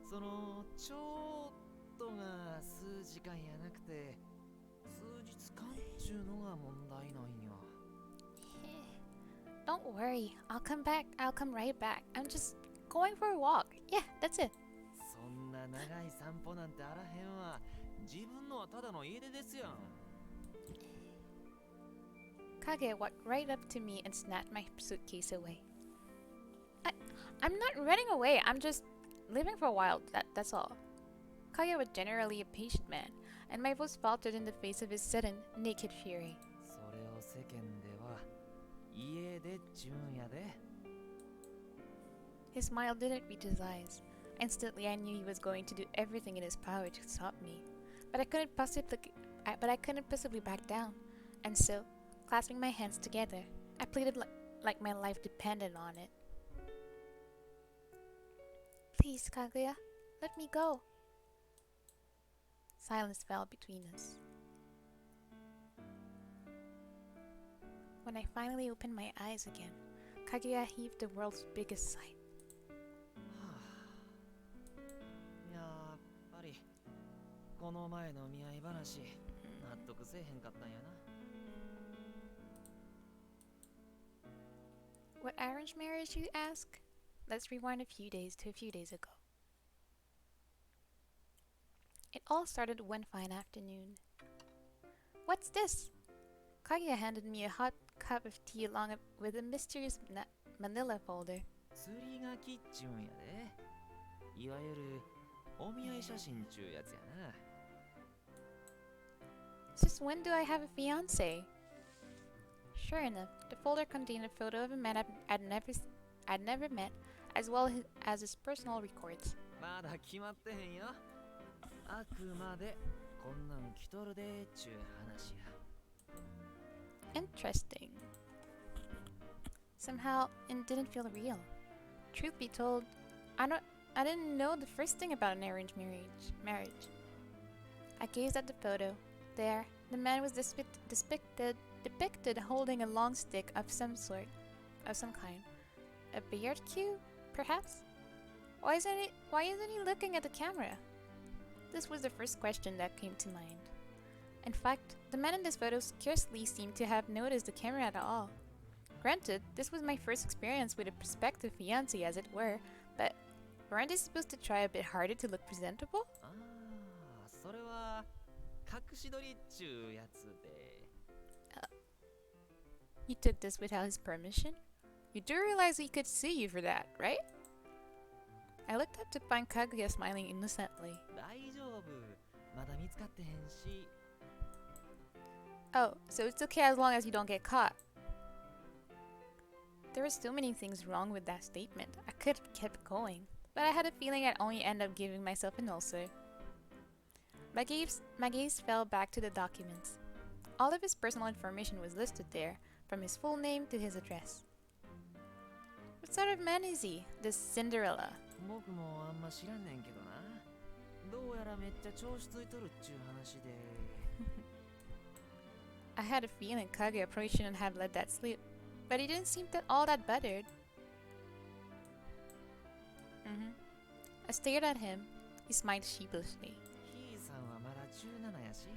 そのちょっとが数時間やなくて数日間ちゅうのが問題なんや。Don't worry, I'll come back. I'll come right back. I'm just going for a walk. Yeah, that's it. そんな長い散歩なんてあらへんわ。自分のはただの家出ですやん。Kage walked right up to me and snatched my suitcase away. I'm not running away. I'm just living for a while. That's all. Kage was generally a patient man, and my voice faltered in the face of his sudden, naked fury. それを世間では家出っちゅうんやで。 His smile didn't reach his eyes. Instantly, I knew he was going to do everything in his power to stop me, but I couldn't possibly back down. And so, clasping my hands together, I pleaded like my life depended on it. Please, Kaguya, let me go. Silence fell between us. When I finally opened my eyes again, Kaguya heaved the world's biggest sigh. やっぱりこの前の見合い話納得せえへんかったんやな。 What arranged marriage, you ask? Let's rewind a few days to a few days ago. It all started one fine afternoon. What's this? Kaguya handed me a hot cup of tea along with a mysterious manila folder. 釣りがきっちゅうんやで。いわゆるお見合い写真ちゅうやつやな。 Since when do I have a fiance? Sure enough, the folder contained a photo of a man I'd never met, as well as his personal records. まだ決まってへんよ。あくまでこんなん来とるでちゅう話や。 Interesting. Somehow, it didn't feel real. Truth be told, I didn't know the first thing about an arranged marriage. I gazed at the photo. There, the man was depicted holding a long stick of some kind. A billiard cue, perhaps? Why isn't he looking at the camera? This was the first question that came to mind. In fact, the man in this photo scarcely seemed to have noticed the camera at all. Granted, this was my first experience with a prospective fiancé, as it were, but weren't they supposed to try a bit harder to look presentable? ああ、それは隠し撮りっちゅうやつで。You took this without his permission? You do realize he could sue you for that, right? I looked up to find Kaguya smiling innocently. 大丈夫。まだ見つかってへんし。 Oh, so it's okay as long as you don't get caught. There were so many things wrong with that statement. I could have kept going, but I had a feeling I'd only end up giving myself an ulcer. My gaze fell back to the documents. All of his personal information was listed there, from his full name to his address. What sort of man is he, this Cinderella? 僕もあんま知らんねんけどな。どうやらめっちゃ調子ついとるっちゅう話で。 I had a feeling Kaguya probably shouldn't have let that slip, but he didn't seem all that bothered. I stared at him. He smiled sheepishly. ひいさんはまだ17やし。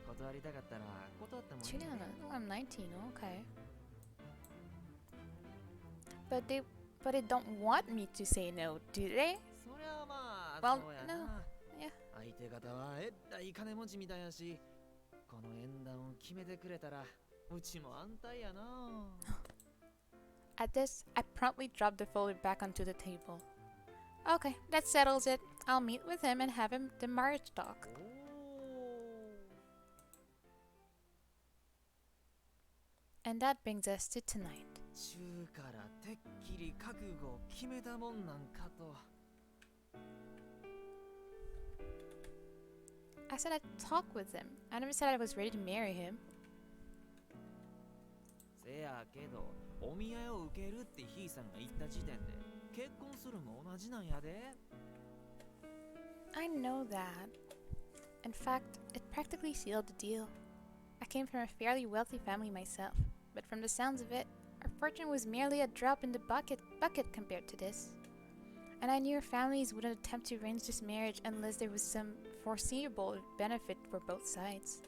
断りたかったら断ってもいいね。 Oh, I'm 19, okay. But they don't want me to say no, do they? そりゃまあ、 Well, そうや no. な。 Yeah. 相手方はえらい金持ちみたいやし、この縁談を決めてくれたら、うちも安泰やな。 At this, I promptly dropped the folder back onto the table. Okay, that settles it. I'll meet with him and have him the marriage talk. おお。 And that brings us to tonight. 中からてっきり覚悟を決めたもんなんかと。 I said I'd talk with him. I never said I was ready to marry him. せやけど、お見合いを受けるってひいさんが言った時点で、結婚するも同じなんやで。 I know that. In fact, it practically sealed the deal. I came from a fairly wealthy family myself, but from the sounds of it, our fortune was merely a drop in the bucket compared to this. And I knew families wouldn't attempt to arrange this marriage unless there was some foreseeable benefit for both sides.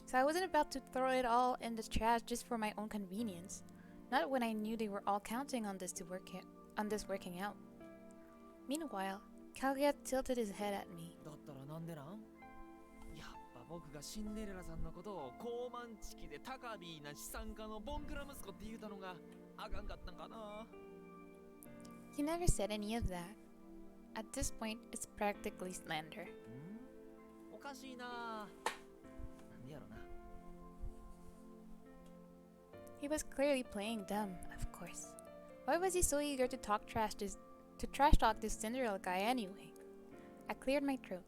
So I wasn't about to throw it all in the trash just for my own convenience. Not when I knew they were all counting on this working out. Meanwhile, Kaguya tilted his head at me. だったらなんでなん？やっぱ僕がシンデレラさんのことを高慢チキで高ビーな資産家のボンクラ息子って言うたのがあかんかったんかな。 He never said any of that. At this point, it's practically slander. おかしいな。なんでやろな。 He was clearly playing dumb, of course. Why was he so eager to trash talk this Cinderella guy anyway? I cleared my throat.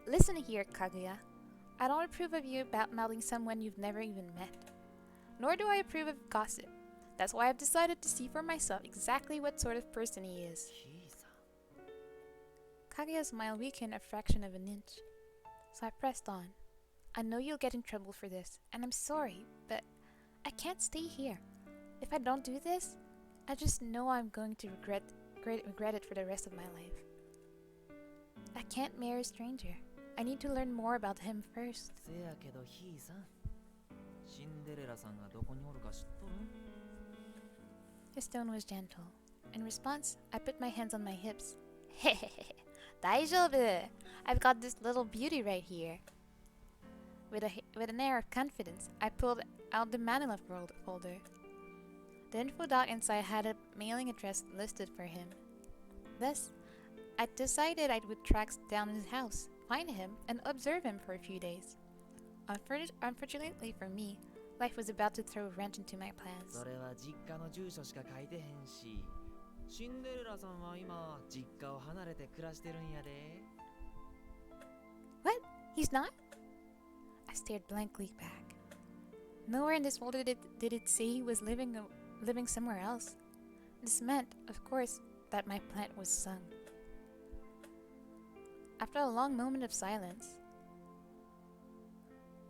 Listen here, Kaguya. I don't approve of you badmouthing someone you've never even met. Nor do I approve of gossip. That's why I've decided to see for myself exactly what sort of person he is. ひいさん。 Kaguya's smile weakened a fraction of an inch. So I pressed on. I know you'll get in trouble for this, and I'm sorry, but I can't stay here. If I don't do this, I just know I'm going to regret it for the rest of my life. I can't marry a stranger. I need to learn more about him first. せやけどひいさん、シンデレラさんがどこにおるか知っとる？ His tone was gentle. In response, I put my hands on my hips. Hehehe, 大丈夫! I've got this little beauty right here. With an air of confidence, I pulled out the manila folder. The info doc inside had a mailing address listed for him. Thus, I decided I would track down his house, find him, and observe him for a few days. Unfortunately for me, life was about to throw a wrench into my plans. それは実家の住所しか書いてへんし、シンデレラさんは今実家を離れて暮らしてるんやで。What? He's not? I stared blankly back. Nowhere in this folder did it say he was living somewhere else. This meant, of course, that my plan was sunk. After a long moment of silence,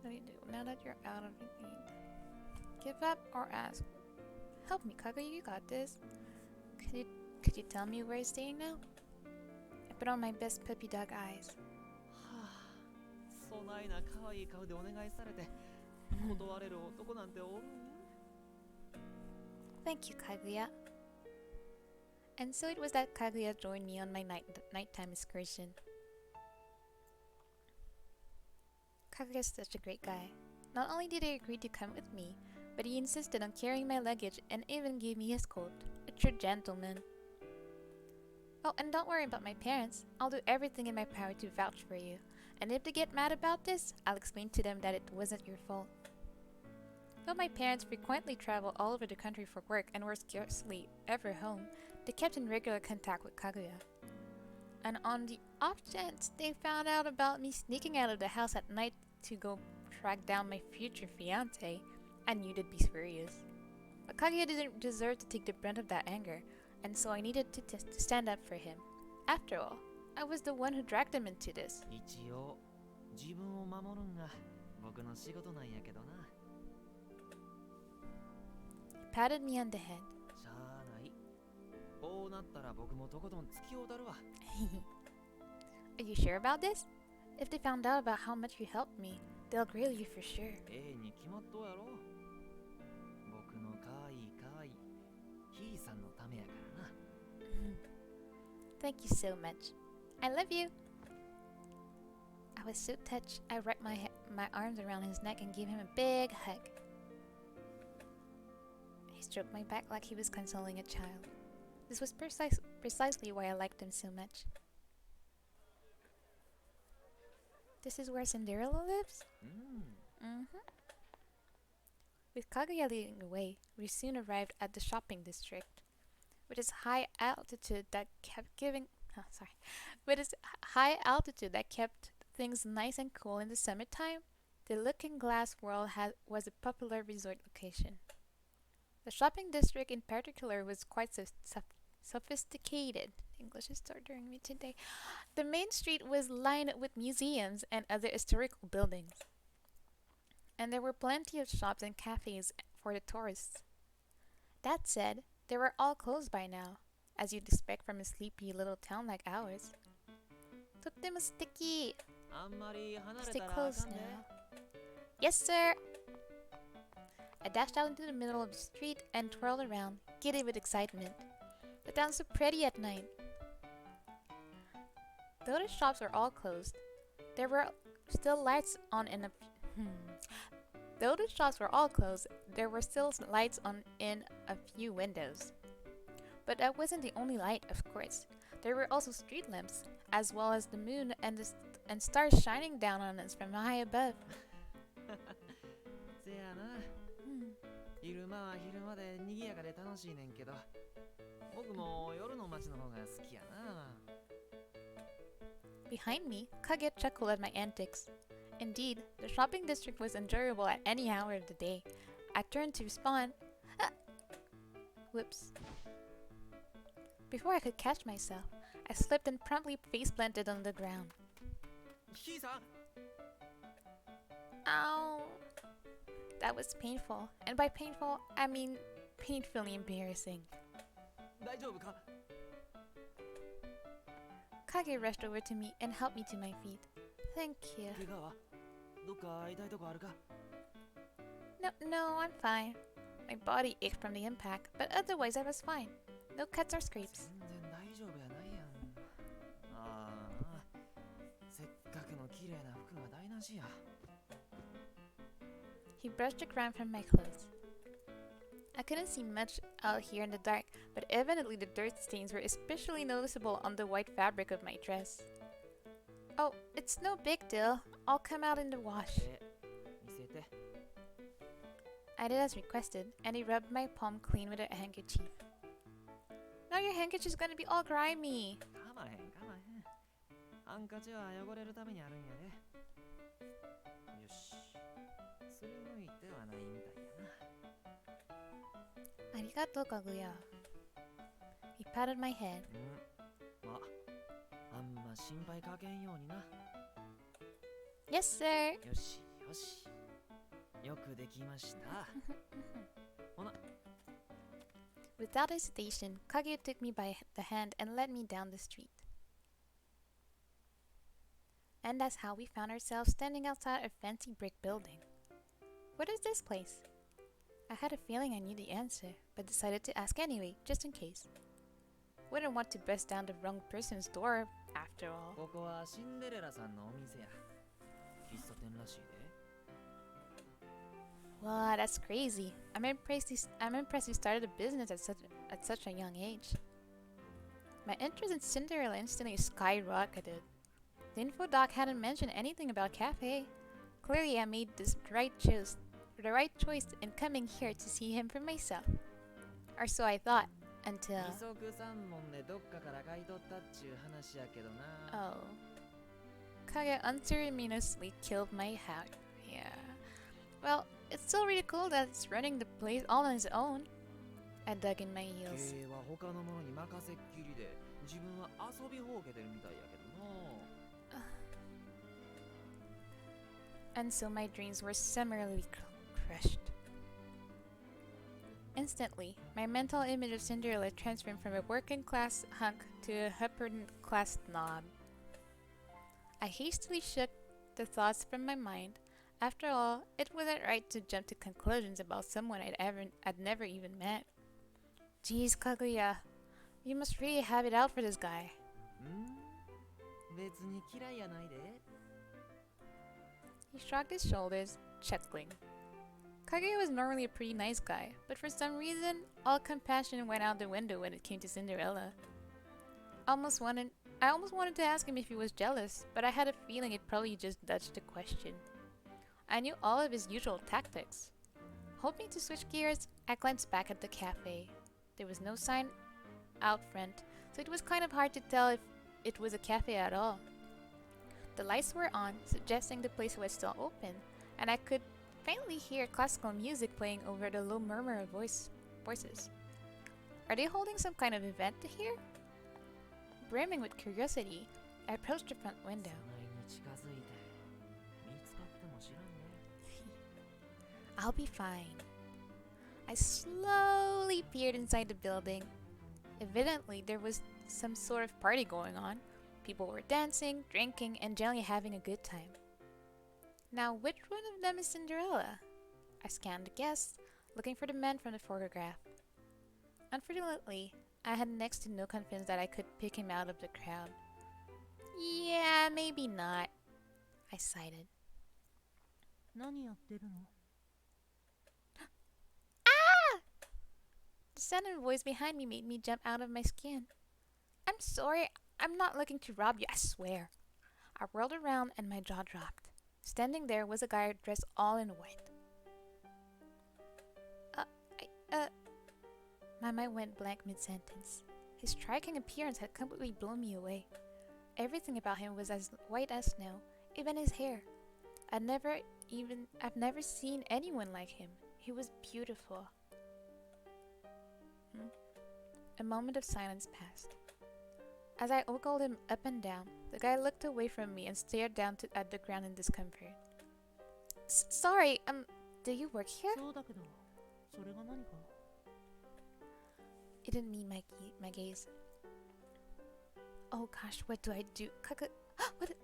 what do you do now that you're out of the lead? Give up or ask? Help me, Kaguya, you got this. Could you tell me where he's staying now? I put on my best puppy dog eyes. はあ、そないな可愛い顔でお願いされて断れる男なんておる？ Thank you, Kaguya. And so it was that Kaguya joined me on my nighttime excursion. Kaguya is such a great guy. Not only did he agree to come with me, but he insisted on carrying my luggage and even gave me his coat. A true gentleman. Oh, and don't worry about my parents. I'll do everything in my power to vouch for you. And if they get mad about this, I'll explain to them that it wasn't your fault. Though my parents frequently traveled all over the country for work and were scarcely ever home, they kept in regular contact with Kaguya. And on the off chance they found out about me sneaking out of the house at night to go track down my future fiancé, I knew they'd be furious. But Kaguya didn't deserve to take the brunt of that anger, and so I needed to stand up for him. After all, I was the one who dragged him into this. 一応自分を守るんが僕の仕事なんやけどな。 He patted me on the head. しゃあない。こうなったら僕もとことん付き合うたるわ。 Are you sure about this? If they found out about how much you helped me, they'll grill you for sure. ええに決まっとうやろ。僕の可愛い可愛いひいさんのためやからな。Thank you so much. I love you. I was so touched, I wrapped my arms around his neck and gave him a big hug. He stroked my back like he was consoling a child. This was precisely why I liked him so much. This is where Cinderella lives? With Kaguya leading the way, we soon arrived at the shopping district. With its high altitude that kept things nice and cool in the summertime, the Looking Glass World was a popular resort location. The shopping district in particular was quite sophisticated. English is torturing me today. The main street was lined with museums and other historical buildings. And there were plenty of shops and cafes for the tourists. That said, they were all closed by now, as you'd expect from a sleepy little town like ours. とっても素敵. あんまり離れ Stay たらあ close かんで。 now. Yes, sir. I dashed out into the middle of the street and twirled around, giddy with excitement. The town's so pretty at night. Though the shops were all closed, there were still lights on in a Though the shops were all closed, there were still lights on in a few windows. But that wasn't the only light, of course. There were also street lamps, as well as the moon and stars shining down on us from high above. せやな。昼間は昼間で賑やかで楽しいねんけど、僕も夜の街の方が好きやな。 Behind me, Kaguya chuckled at my antics. Indeed, the shopping district was enjoyable at any hour of the day. I turned to respond. Whoops. Before I could catch myself, I slipped and promptly face planted on the ground. ひいさん。Ow. That was painful. And by painful, I mean painfully embarrassing. 大丈夫か？ Kage rushed over to me and helped me to my feet. Thank you. 怪我はどっか痛いとこあるか？ No, I'm fine. My body ached from the impact, but otherwise I was fine. No cuts or scrapes. 全然大丈夫やないやん。ああ、せっかくの綺麗な服が台無しや。 He brushed the grime from my clothes. I couldn't see much out here in the dark, but evidently the dirt stains were especially noticeable on the white fabric of my dress. Oh, it's no big deal. I'll come out in the wash. 見せて。 I did as requested, and he rubbed my palm clean with a handkerchief. Now your handkerchief is gonna be all grimy. かまへんかまへん。ハンカチは汚れるためにあるんやで。よし。すりむいてはないみたいやな。 Arigato, Kaguya. He patted my head. まあんま心配かけんようにな。 Yes, sir. よしよし。よくできました。ほな。 Without hesitation, Kaguya took me by the hand and led me down the street. And that's how we found ourselves standing outside a fancy brick building. What is this place? I had a feeling I knew the answer, but decided to ask anyway, just in case. Wouldn't want to bust down the wrong person's door, after all. ここはシンデレラさんのお店や。喫茶店らしいで。 Wow, that's crazy. I'm impressed you started a business at such a young age. My interest in Cinderella instantly skyrocketed. The info doc hadn't mentioned anything about cafe. Clearly, I made the right choice in coming here to see him for myself. Or so I thought, until... 二足三門でどっかから買い取ったっちゅう話やけどな。 Oh. Kage unceremoniously killed my hat. Yeah. Well, it's still really cool that it's running the place all on his own. I dug in my heels. 経営は他の者に任せっきりで、自分は遊びほうけてるみたいやけどな。 And so my dreams were summarily crushed. Instantly, my mental image of Cinderella transformed from a working class hunk to a upper class snob. I hastily shook the thoughts from my mind. After all, it wasn't right to jump to conclusions about someone I'd never even met. Geez, Kaguya, you must really have it out for this guy. 別に嫌いやないで。 He shrugged his shoulders, chuckling. Kaguya was normally a pretty nice guy, but for some reason, all compassion went out the window when it came to Cinderella. I almost wanted to ask him if he was jealous, but I had a feeling it probably just dodged the question. I knew all of his usual tactics. Hoping to switch gears, I glanced back at the cafe. There was no sign out front, so it was kind of hard to tell if it was a cafe at all. The lights were on, suggesting the place was still open, and I could faintly hear classical music playing over the low murmur of voices. Are they holding some kind of event here? Brimming with curiosity, I approached the front window. そないに近づいて見つかっても知らんね。 I'll be fine. I slowly peered inside the building. Evidently, there was some sort of party going on. People were dancing, drinking, and generally having a good time. Now, which one of them is Cinderella? I scanned the guests, looking for the men from the photograph. Unfortunately, I had next to no confidence that I could pick him out of the crowd. Yeah, maybe not. I sighed. 何やってるの？ The sudden voice behind me made me jump out of my skin. I'm sorry, I'm not looking to rob you, I swear. I whirled around and my jaw dropped. Standing there was a guy dressed all in white. My mind went blank mid-sentence. His striking appearance had completely blown me away. Everything about him was as white as snow, even his hair. I've never seen anyone like him. He was beautiful. A moment of silence passed. As I ogled him up and down, the guy looked away from me and stared down at the ground in discomfort. Sorry, do you work here? そうだけど、それが何か？ It didn't meet my gaze. Oh gosh, what do I do? What?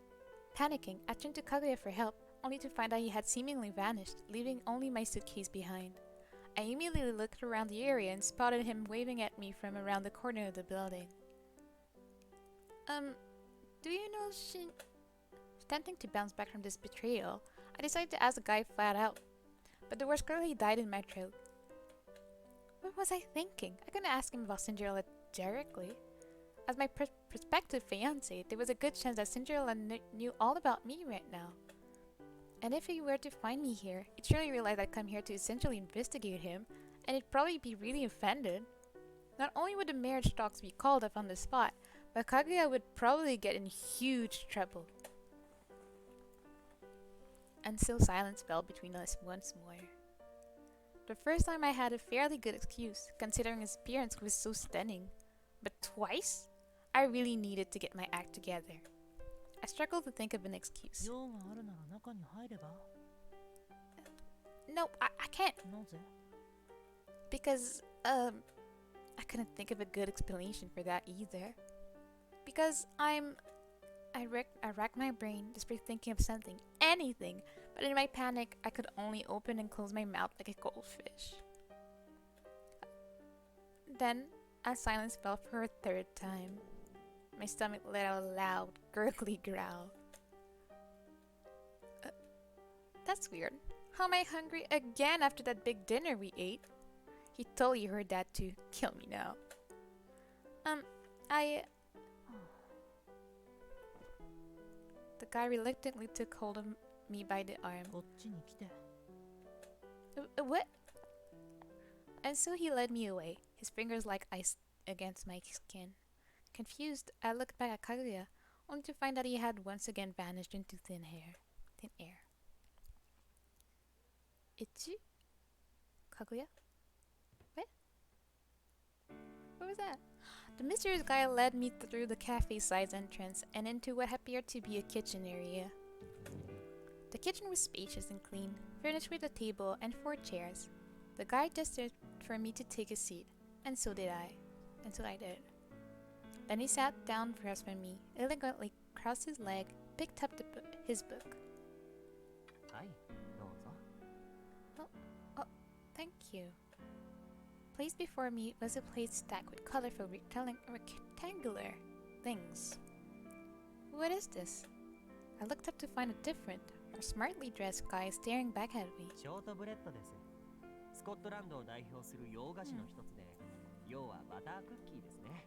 Panicking, I turned to Kaguya for help, only to find out he had seemingly vanished, leaving only my suitcase behind. I immediately looked around the area and spotted him waving at me from around the corner of the building. Do you know Attempting to bounce back from this betrayal, I decided to ask the guy flat out, but the words clearly died in my throat. What was I thinking? I couldn't ask him about Cinderella directly. As my prospective fiance, there was a good chance that Cinderella knew all about me right now. And if he were to find me here, he'd surely realize I'd come here to essentially investigate him, and he'd probably be really offended. Not only would the marriage talks be called up on the spot, but Kaguya would probably get in huge trouble. And so silence fell between us once more. The first time I had a fairly good excuse, considering his appearance was so stunning. But twice? I really needed to get my act together. I struggled to think of an excuse. 用があるなら中に入れば。 No, I can't. なぜ？ Because, I couldn't think of a good explanation for that either. Because I racked my brain desperately thinking of something, anything, but in my panic, I could only open and close my mouth like a goldfish. Then, as silence fell for a third time, my stomach let out a loud, gurgly growl. That's weird. How am I hungry again after that big dinner we ate? He totally heard that too. Kill me now. The guy reluctantly took hold of me by the arm. こっちに来て。 What? And so he led me away, his fingers like ice against my skin. Confused, I looked back at Kaguya, only to find that he had once again vanished into thin air. Ichi? Kaguya? What was that? The mysterious guy led me through the cafe size entrance and into what appeared to be a kitchen area. The kitchen was spacious and clean, furnished with a table and 4 chairs. The guy gestured for me to take a seat, and so did I. And so I did. Then he sat down across from me, elegantly crossed his leg, picked up his book. はいどうぞ Thank you. Placed before me was a plate stacked with colorful rectangular things. What is this? I looked up to find a different, more smartly dressed guy staring back at me. ショートブレッドですスコットランドを代表する洋菓子の一つで、要はバタークッキーですね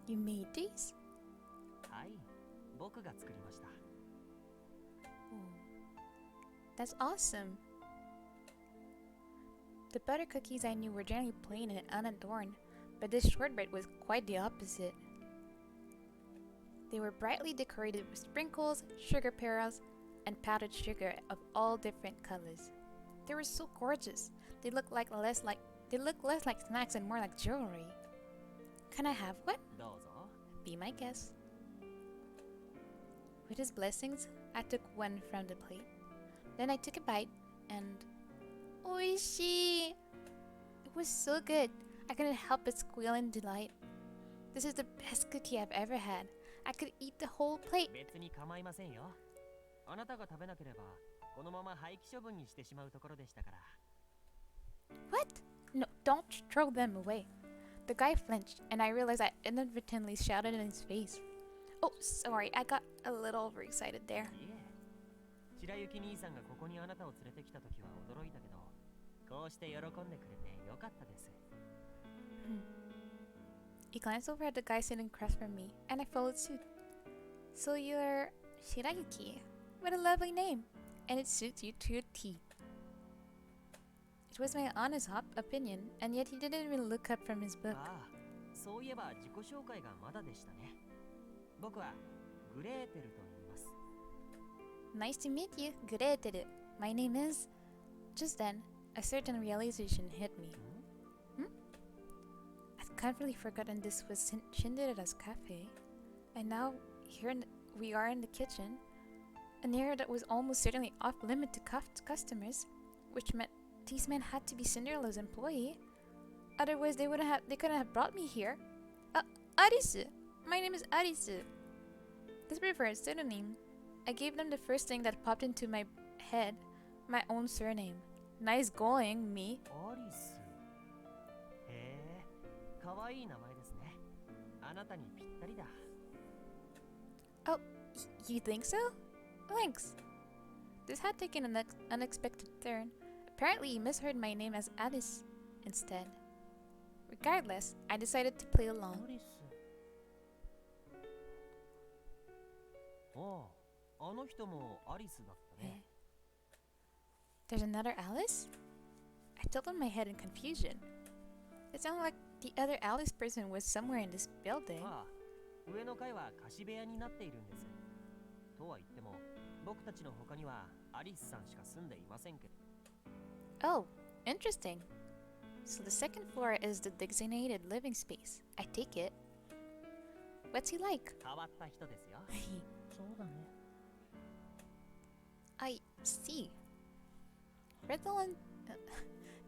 You made these? はい僕が作りました That's awesome. The butter cookies I knew were generally plain and unadorned, but this shortbread was quite the opposite. They were brightly decorated with sprinkles, sugar pearls, and powdered sugar of all different colors. They were so gorgeous. They looked less like snacks and more like jewelry. Can I have one? どうぞ Be my guest. With his blessings, I took one from the plate. Then I took a bite and oishii! It was so good. I couldn't help but squeal in delight. This is the best cookie I've ever had. I could eat the whole plate. 別に構いませんよあなたが食べなければこのまま廃棄処分にしてしまうところでしたから What? No, don't throw them away. The guy flinched, and I realized I inadvertently shouted in his face. Oh, sorry, I got a little overexcited there. いえ白雪兄さんがここにあなたを連れてきた時は驚いたけどこうして喜んでくれてよかったです He glanced over at the guy sitting across from me, and I followed suit. So you're Shirayuki. What a lovely name. And it suits you to a T. It was my honest opinion, and yet he didn't even look up from his book. ああそういえば自己紹介がまだでしたね僕はグレーテルと言います Nice to meet you, Gretel. My name is... Just then, a certain realization hit me. I'd completely forgotten this was Cinderella's cafe. And now, we are in the kitchen. an area that was almost certainly off limit to customers, which meant these men had to be Cinderella's employee. Otherwise, they couldn't have brought me here. Arisu! My name is Arisu. This preferred pseudonym. I gave them the first thing that popped into my head, my own surname. Nice going, me. アリス。へえ、かわいい名前ですね。あなたにぴったりだ。Oh, you think so? Thanks. This had taken an unexpected turn. Apparently, he misheard my name as Alice instead. Regardless, I decided to play ア along. リス。ああ、あの人もアリスだったね。 There's another Alice? I tilted my head in confusion. It sounded like the other Alice person was somewhere in this building. ああ、上の階は貸し部屋になっているんです。とは言っても、僕たちの他にはアリスさんしか住んでいませんけど。 Oh, interesting. So the second floor is the designated living space. I take it. What's he like? 変わった人ですよ。そうだね。 I see. Gretel and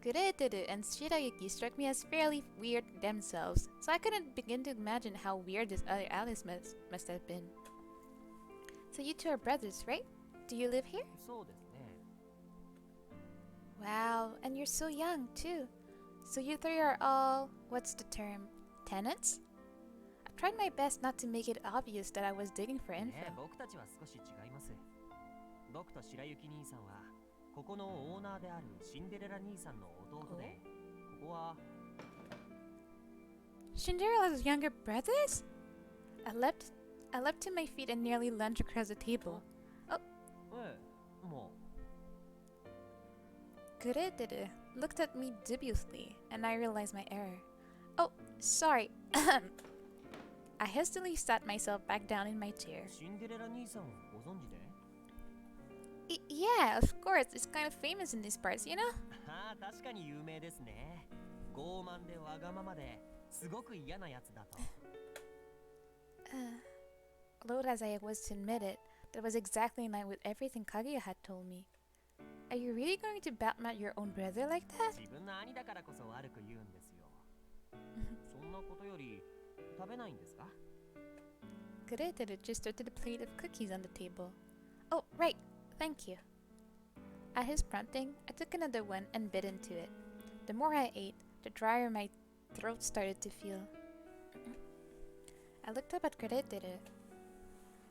Gretel and Shirayuki struck me as fairly weird themselves, so I couldn't begin to imagine how weird this other Alice must have been. So you two are brothers, right? Do you live here? そうですね。 Wow, and you're so young too. So you three are all, what's the term, tenants? I tried my best not to make it obvious that I was digging for ね info. 僕たちは少し違います。僕と白雪兄さんはここのオーナーであるシンデレラ兄さんの弟で、ここは Cinderella's younger brothers? I leapt to my feet and nearly lunged across the table. ええ、も Gretel looked at me dubiously, and I realized my error. Oh, sorry. I hastily sat myself back down in my chair. うシンデレラ兄さんをご存知で？ Yeah, of course. It's kind of famous in these parts, you know? ああ、確かに有名ですね。傲慢でわがままですごく嫌なやつだと。 Loath as I was to admit it, that was exactly in line with everything Kaguya had told me. Are you really going to badmouth your own brother like that? 自分の兄だからこそ悪く言うんですよ。そんなことより食べないんですか？ Gretel gestured to the plate of cookies on the table. Oh, right. Thank you. At his prompting, I took another one and bit into it. The more I ate, the drier my throat started to feel. I looked up at Gretel.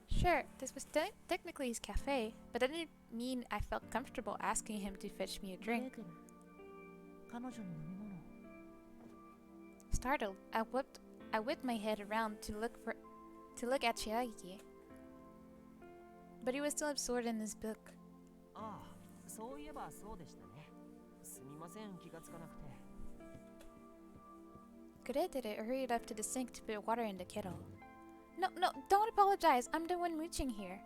Sure, this was technically his cafe, but that didn't mean I felt comfortable asking him to fetch me a グレ drink. ーテル。彼女に飲み物を。 Startled, I whipped my head around to look at Shirayuki. But he was still absorbed in his book. ああ、そういえばそうでしたね。すみません、気がつかなくて。 Gretel hurried up to the sink to put water in the kettle. No, don't apologize. I'm the one mooching here.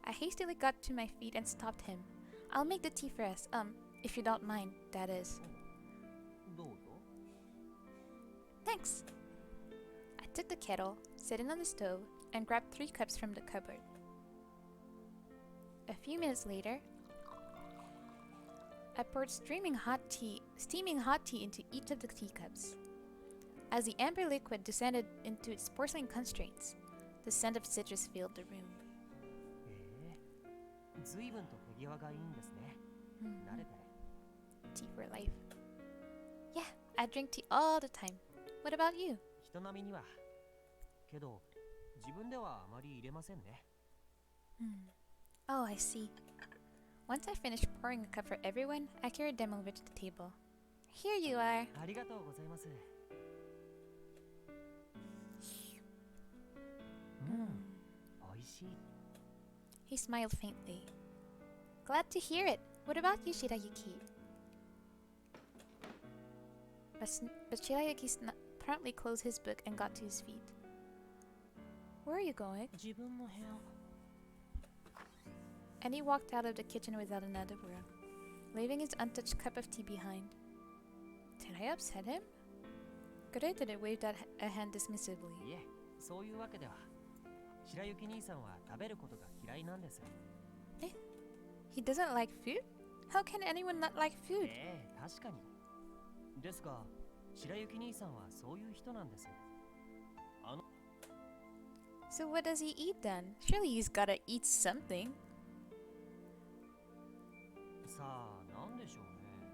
I hastily got to my feet and stopped him. I'll make the tea for us. If you don't mind, that is. どうぞ。 Thanks. I took the kettle, set it on the stove, and grabbed 3 cups from the cupboard. A few minutes later, I poured steaming hot tea into each of the teacups. As the amber liquid descended into its porcelain constraints, the scent of citrus filled the room. ずいぶんと手際がいいんですね。慣れて。 Tea for life. Yeah, I drink tea all the time. What about you? 人並みには。けど、自分ではあまり入れませんね。 Oh, I see. Once I finished pouring a cup for everyone, I carried them over to the table. Here you are. ありがとうございます。おいしい。 He smiled faintly. Glad to hear it. What about you, Shirayuki? But Shirayuki promptly closed his book and got to his feet. Where are you going? 自分の部屋。 And he walked out of the kitchen without another word, leaving his untouched cup of tea behind. Did I upset him? Gretel waved a hand dismissively. いえ、そういうわけでは。白雪兄さんは食べることが嫌いなんです。 He doesn't like food? How can anyone not like food? ええ、確かに。ですが、白雪兄さんはそういう人なんです。 So what does he eat then? Surely he's gotta eat something. さあ、なんでしょうね。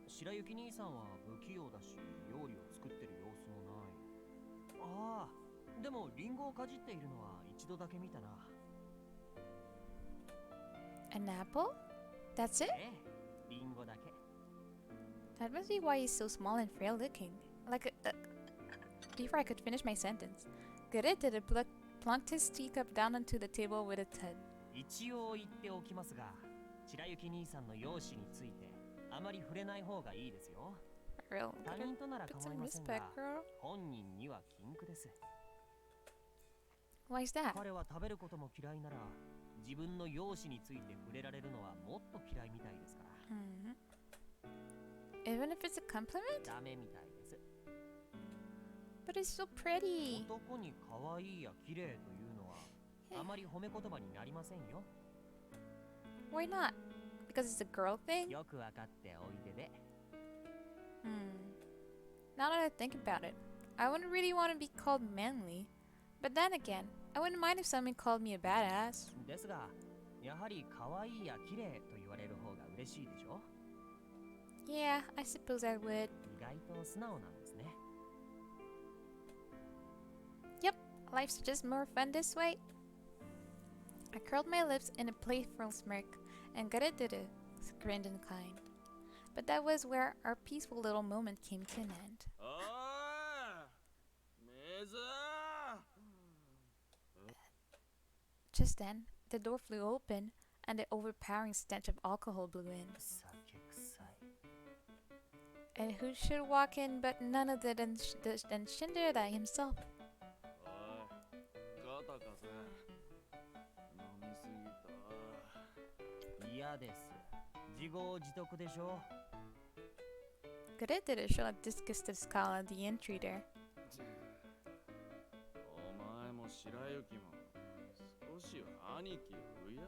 白雪兄さんは不器用だし、料理を作ってる様子もない。ああ、でもリンゴをかじっているのは一度だけ見たな。 An apple? That's it? ええ、リンゴだけ。 That must be why he's so small and frail looking. Before I could finish my sentence, Gerettere plunked his teacup down onto the table with a thud. 一応言っておきますが、白雪兄さんの容姿についてあまり触れない方がいいですよ。 Girl, 他 gotta 人となら put 構い some ません respect, が、 girl. 本人には禁句です。 Why is that? 彼は食べることも嫌いなら、自分の容姿について触れられるのはもっと嫌いみたいですから。 Even if it's a compliment? ダメみたいです。 But it's so pretty. 男に可愛いや綺麗というのはあまり褒め言葉になりませんよ。 Why not? Because it's a girl thing? よくわかっておいでで。 Now that I think about it, I wouldn't really want to be called manly. But then again, I wouldn't mind if someone called me a badass. ですが、やはり可愛いや綺麗と言われる方が嬉しいでしょ。 Yeah, I suppose I would. 意外と素直なんですね。 Yep, life's just more fun this way. I curled my lips in a playful smirk, and Gerettere grinned in kind. But that was where our peaceful little moment came to an end. おい水 Just then, the door flew open, and the overpowering stench of alcohol blew in. 酒臭い。 And who should walk in but none other than Cinderella himself? おいガタかせ飲みすぎた嫌です。自業自得でしょ。 Gerettere showed a disgusted scowl at the intruder. お前も白雪も少しは兄貴を敬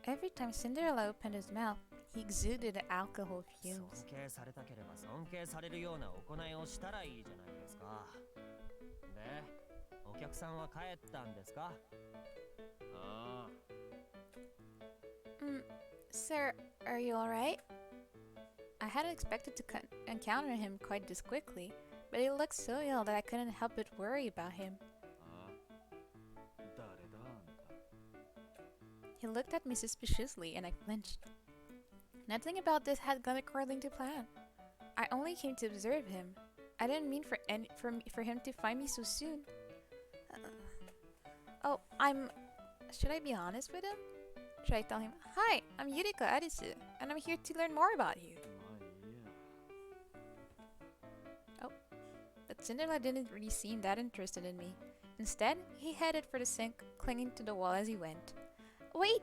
え。 Every time Cinderella opened his mouth, he exuded alcohol 尊 fumes. 敬されたければ尊敬されるような行いをしたらいいじゃないですか。で、お客さんは帰ったんですか？ああ Sir, are you alright? I hadn't expected to encounter him quite this quickly, but he looked so ill that I couldn't help but worry about him. あ誰だあんた He looked at me suspiciously, and I flinched. Nothing about this had gone according to plan. I only came to observe him. I didn't mean for him to find me so soon. Should I be honest with him? Should I tell him, "Hi, I'm Yuriko Arisu, and I'm here to learn more about you"? まあいいや But Cinderella didn't really seem that interested in me. Instead, he headed for the sink, clinging to the wall as he went. Wait!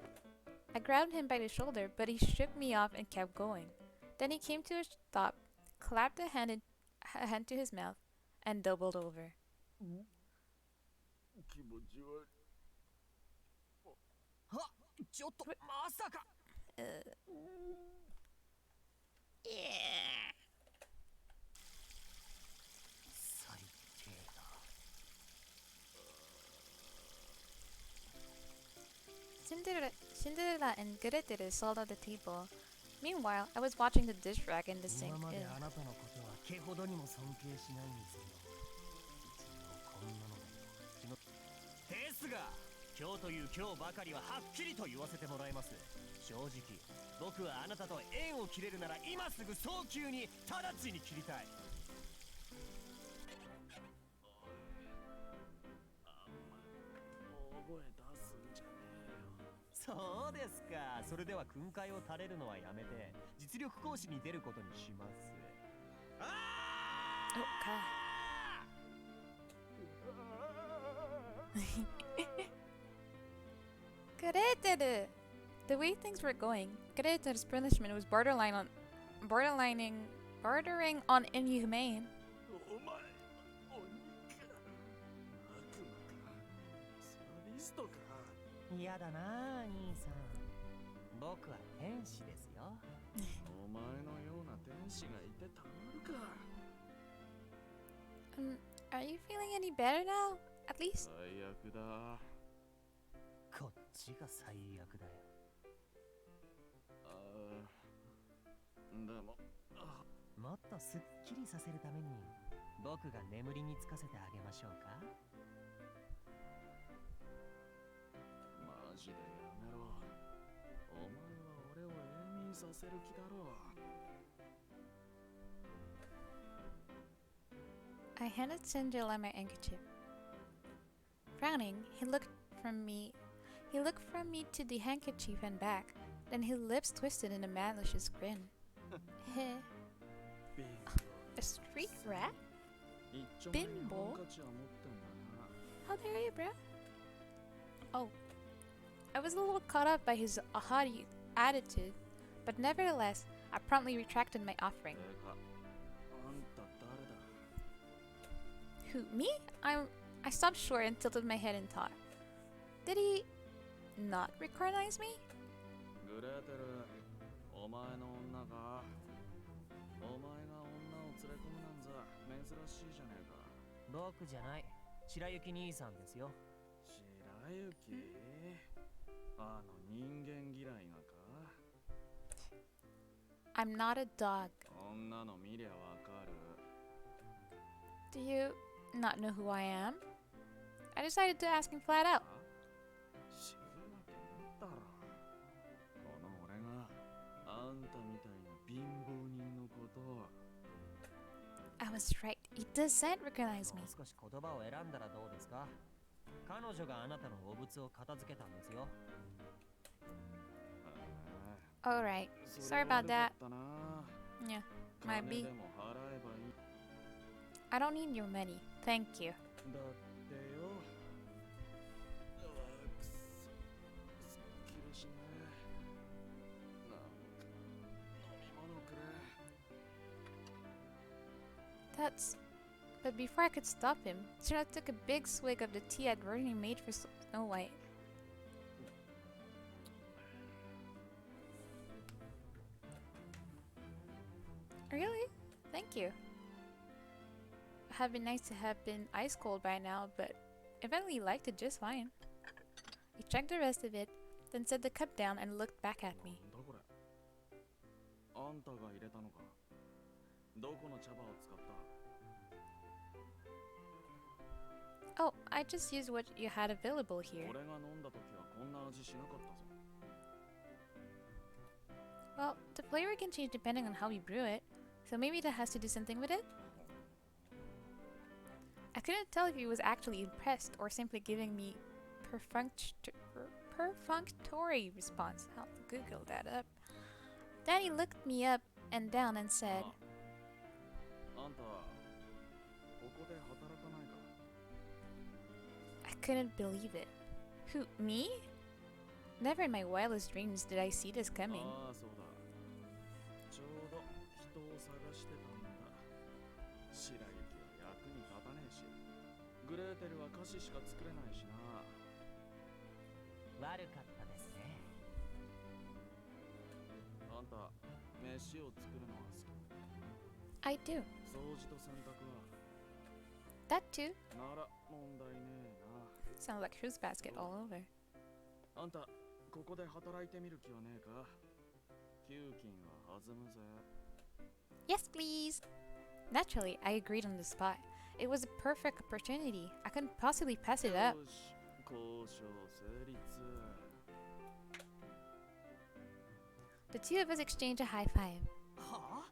I grabbed him by the shoulder, but he shook me off and kept going. Then he came to a stop, clapped a hand to his mouth, and doubled over. 気持ち悪いはっ、ちょっとまさか。最低だ。 Cinderella and Gerettere sat at the table. Meanwhile, I was watching the dish rack in the sink. 今まで Ew. あなたのことは毛ほどにも尊敬しないんですよ。いつもこんなのでもですが、今日という今日ばかりははっきりと言わせてもらいます。正直、僕はあなたと縁を切れるなら今すぐ早急に直ちに切りたい。大声出すんじゃねえよそうですか。それでは訓戒を垂れるのはやめて実力行使に出ることにします。Oh, God. Gerettere! The way things were going, Gerettere's punishment was bordering on inhumane. お前お肉ストか。嫌だな兄さん。僕は天使ですよ。お前のような天使がいてたまるか。Are you feeling any better now? At least? 最悪だ。こっちが最悪だよ。でももっとすっきりさせるために僕が眠りにつかせてあげましょうか。マジでやめろ。お前は俺を永眠させる気だろ。I handed Cinderella my handkerchief. Frowning, he looked from me to the handkerchief and back. Then his lips twisted in a malicious grin. Heh. ビン A street rat? 一丁前に貧乏ハンカチは持ってんだな。 How dare you, bro? Oh. I was a little caught up by his haughty attitude, but nevertheless, I promptly retracted my offering. てか、あんた誰だ。 Who, me? I stopped short and tilted my head in thought. Did he not recognize me? グレーテル、お前の女か。お前が女を連れ込むなんざ珍しいじゃねえか。僕じゃない。白雪兄さんですよ。白雪、あの人間嫌いがか。 I'm not a dog. 女の見りゃわかる。 Do you not know who I am? I decided to ask him flat out. 知るわけねえだろ。この俺があんたみたいな貧乏人のことを。 I was right. He doesn't recognize も me. う少し言葉を選んだらどうですか。彼女があなたのお物を片付けたんですよ。Alright. そ Sorry れは about 悪 that. かったな。 Yeah, might 金 be. でも払えばいい。 I don't need your money. Thank you. だってよ。うわくそ。すっきりしねえ。なんか飲み物くれ。 That's. But before I could stop him, Cinderella took a big swig of the tea I'd already made for Snow White. Really? Thank you. It had been nice to have been ice cold by now, but evidently liked it just fine. He drank the rest of it, then set the cup down and looked back at me. なんだこれ。あんたが入れたのか。どこの茶葉を使った。 Oh, I just used what you had available here. 俺が飲んだ時はこんな味しなかったぞ。 Well, the flavor can change depending on how you brew it, so maybe that has to do something with it? I couldn't tell if he was actually impressed or simply giving me perfunctory response. I'll Google that up. Then he looked me up and down and said, あんた、ここで働かないか。 I couldn't believe it. Who, me? Never in my wildest dreams did I see this coming. ああ、そうだ。ちょうど人を探してたんだ。白雪は役に立たねえし、グレーテルは菓子しか作れないしな。悪かったですね。あんた、飯を作るのは好き。 I do. 掃除と洗濯は That too. なら問題ねえな。 Sounds like fruits basket all over. あんた、ここで働いてみる気はねえか。給金は弾むぜ。 Yes, please. Naturally, I agreed on the spot. It was a perfect opportunity. I couldn't possibly pass it up. よし、交渉成立。 The two of us exchanged a high five. はあ？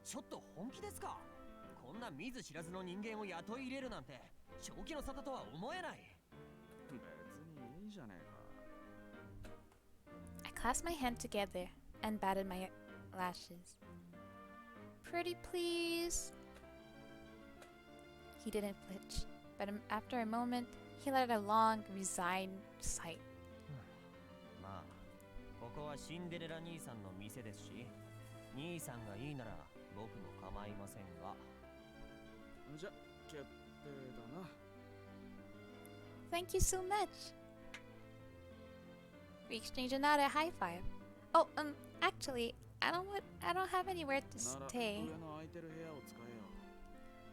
ちょっと本気ですか？こんな見ず知らずの人間を雇い入れるなんて正気の沙汰とは思えない。別にいいじゃねえか。 I clasped my hand together and batted my lashes. Pretty please. He didn't flinch, but after a moment, he let out a long, resigned sigh. まあ、ここはシンデレラ兄さんの店ですし、兄さんがいいなら僕も構いませんが。じゃ、決定だな。 Thank you so much. We exchange another high five. Oh, actually, I don't have anywhere to なら stay. 上の空いてる部屋を使えよ。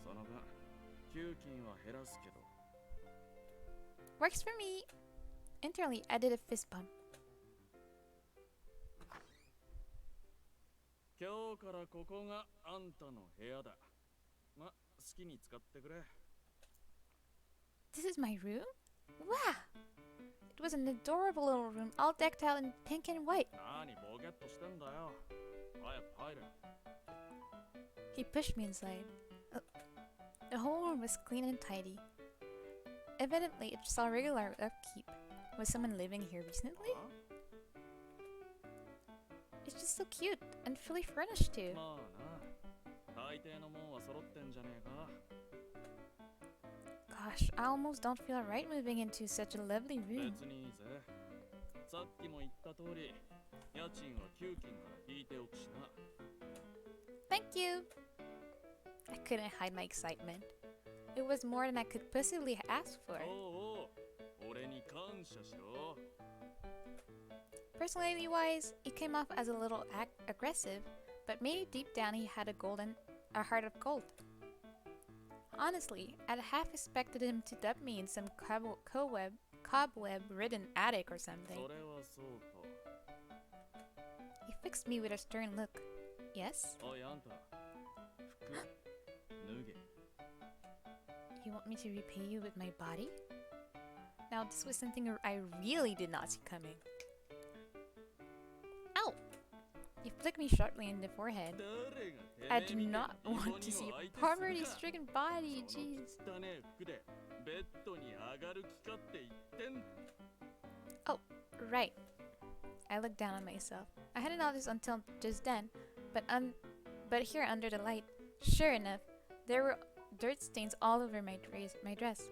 その分給金は減らすけど。 Works for me. Internally, I did a fist bump. 今日からここがあんたの部屋だ。ま、好きに使ってくれ。 This is my room? Wow! It was an adorable little room, all decked out in pink and white. 何ボケっとしてんだよ。早く入れ。 He pushed me inside. The whole room was clean and tidy. Evidently, it saw regular upkeep. Was someone living here recently? あ It's just so cute and fully furnished too. まあな。大抵のもんは揃ってんじゃねえか。 Gosh, I almost don't feel right moving into such a lovely room. 別にいいぜ。さっきも言った通り、家賃は給金から引いておくしな。 Thank you! I couldn't hide my excitement. It was more than I could possibly ask for. おうおう、俺に感謝しろ。 Personality wise, he came off as a little aggressive, but maybe deep down he had a heart of gold. Honestly, I'd half expected him to dump me in some cobweb-ridden attic or something. それはそうと。 He fixed me with a stern look. Yes? おいあんた、服脱げ。 You want me to repay you with my body? Now, this was something I really did not see coming. Ow! He flicked me sharply in the forehead. 誰が I て do めえみたい not に want to 芋 see に a も相手するか。 poverty-stricken body, その jeez. 汚ねえ服でベッドに上がる気かって言ってん。 Right. I looked down on myself. I hadn't noticed until just then, but here under the light, sure enough, there were dirt stains all over my dress.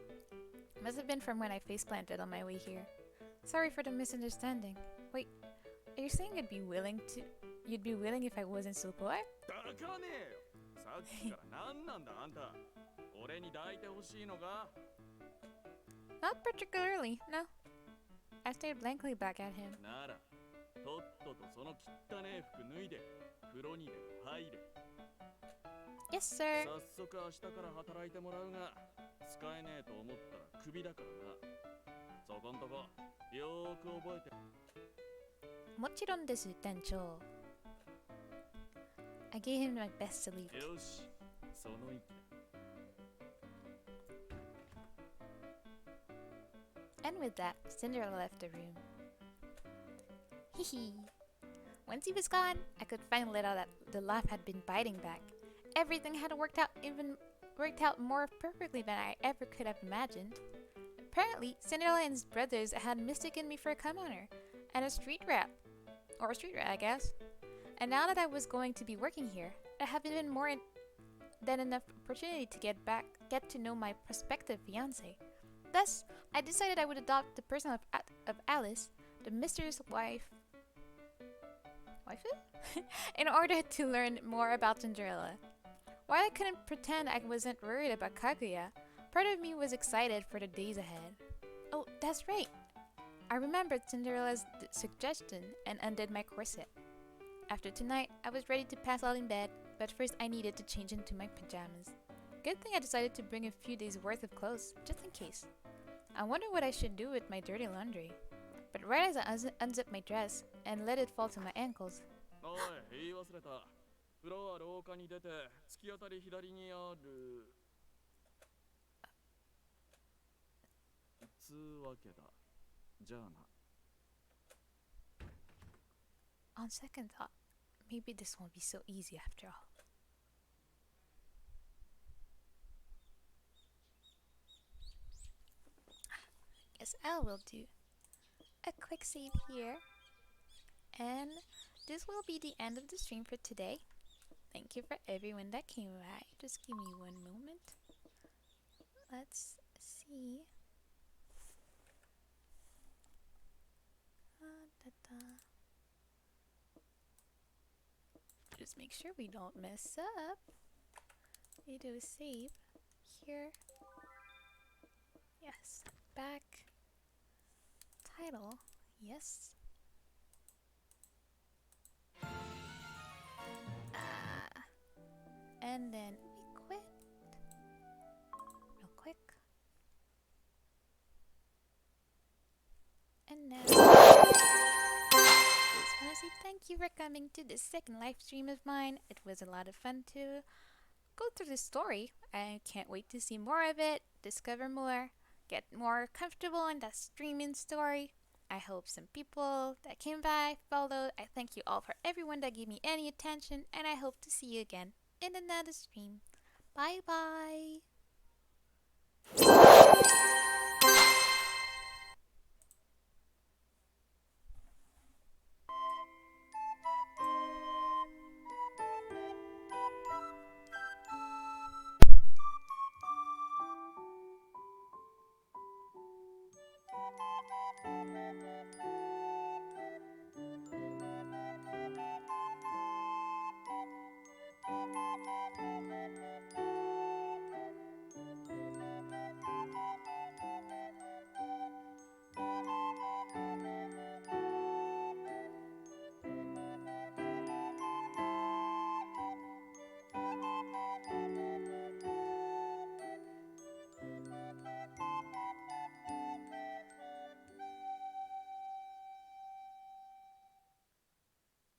Must have been from when I face planted on my way here. Sorry for the misunderstanding. Wait, are you saying you'd be willing if I wasn't so poor? 抱かねえよ。さっきから何なんだあんた。俺に抱いてほしいのか。 Not particularly, no. I stared blankly back at him. なら、とっととその汚ねえ服脱いで風呂にでも入れ。 Yes, sir. 早速明日から働いてもらうが、使えねえと思ったらクビだからな。そこんとこ、よーく覚えて。 Mochiron desu, Tencho. I gave him my best salute. よし、その意気だ。 And with that, Cinderella left the room. Hee. Once he was gone, I could finally let out that the laugh had been biting back. Everything had worked out more perfectly than I ever could have imagined. Apparently, Cinderella and his brothers had mistaken me for a commoner and a street rat. Or a street rat, I guess. And now that I was going to be working here, I have even more than enough opportunity to get to know my prospective fiancé. Thus, I decided I would adopt the person of Alice, the mistress waifu, in order to learn more about Cinderella. While I couldn't pretend I wasn't worried about Kaguya, part of me was excited for the days ahead. Oh, that's right! I remembered Cinderella's suggestion and undid my corset. After tonight, I was ready to pass out in bed, but first I needed to change into my pajamas. Good thing I decided to bring a few days worth of clothes, just in case. I wonder what I should do with my dirty laundry. But right as I unzipped my dress and let it fall to my ankles, おい、言い忘れた。風呂は廊下に出て、突き当たり左にある。つうわけだ。じゃあな。 on second thought, maybe this won't be so easy after all. Yes, I will do a quick save here. And this will be the end of the stream for today. Thank you for everyone that came by. Just give me one moment. Let's see. Just make sure we don't mess up. We do a save here. Yes. Back. Title. Yes. and then we quit real quick. And now, just want to say thank you for coming to this second live stream of mine. It was a lot of fun to go through this story. I can't wait to see more of it, discover more, get more comfortable in that streaming story. I hope some people that came by followed. I thank you all for everyone that gave me any attention, and I hope to see you again in another stream. Bye bye.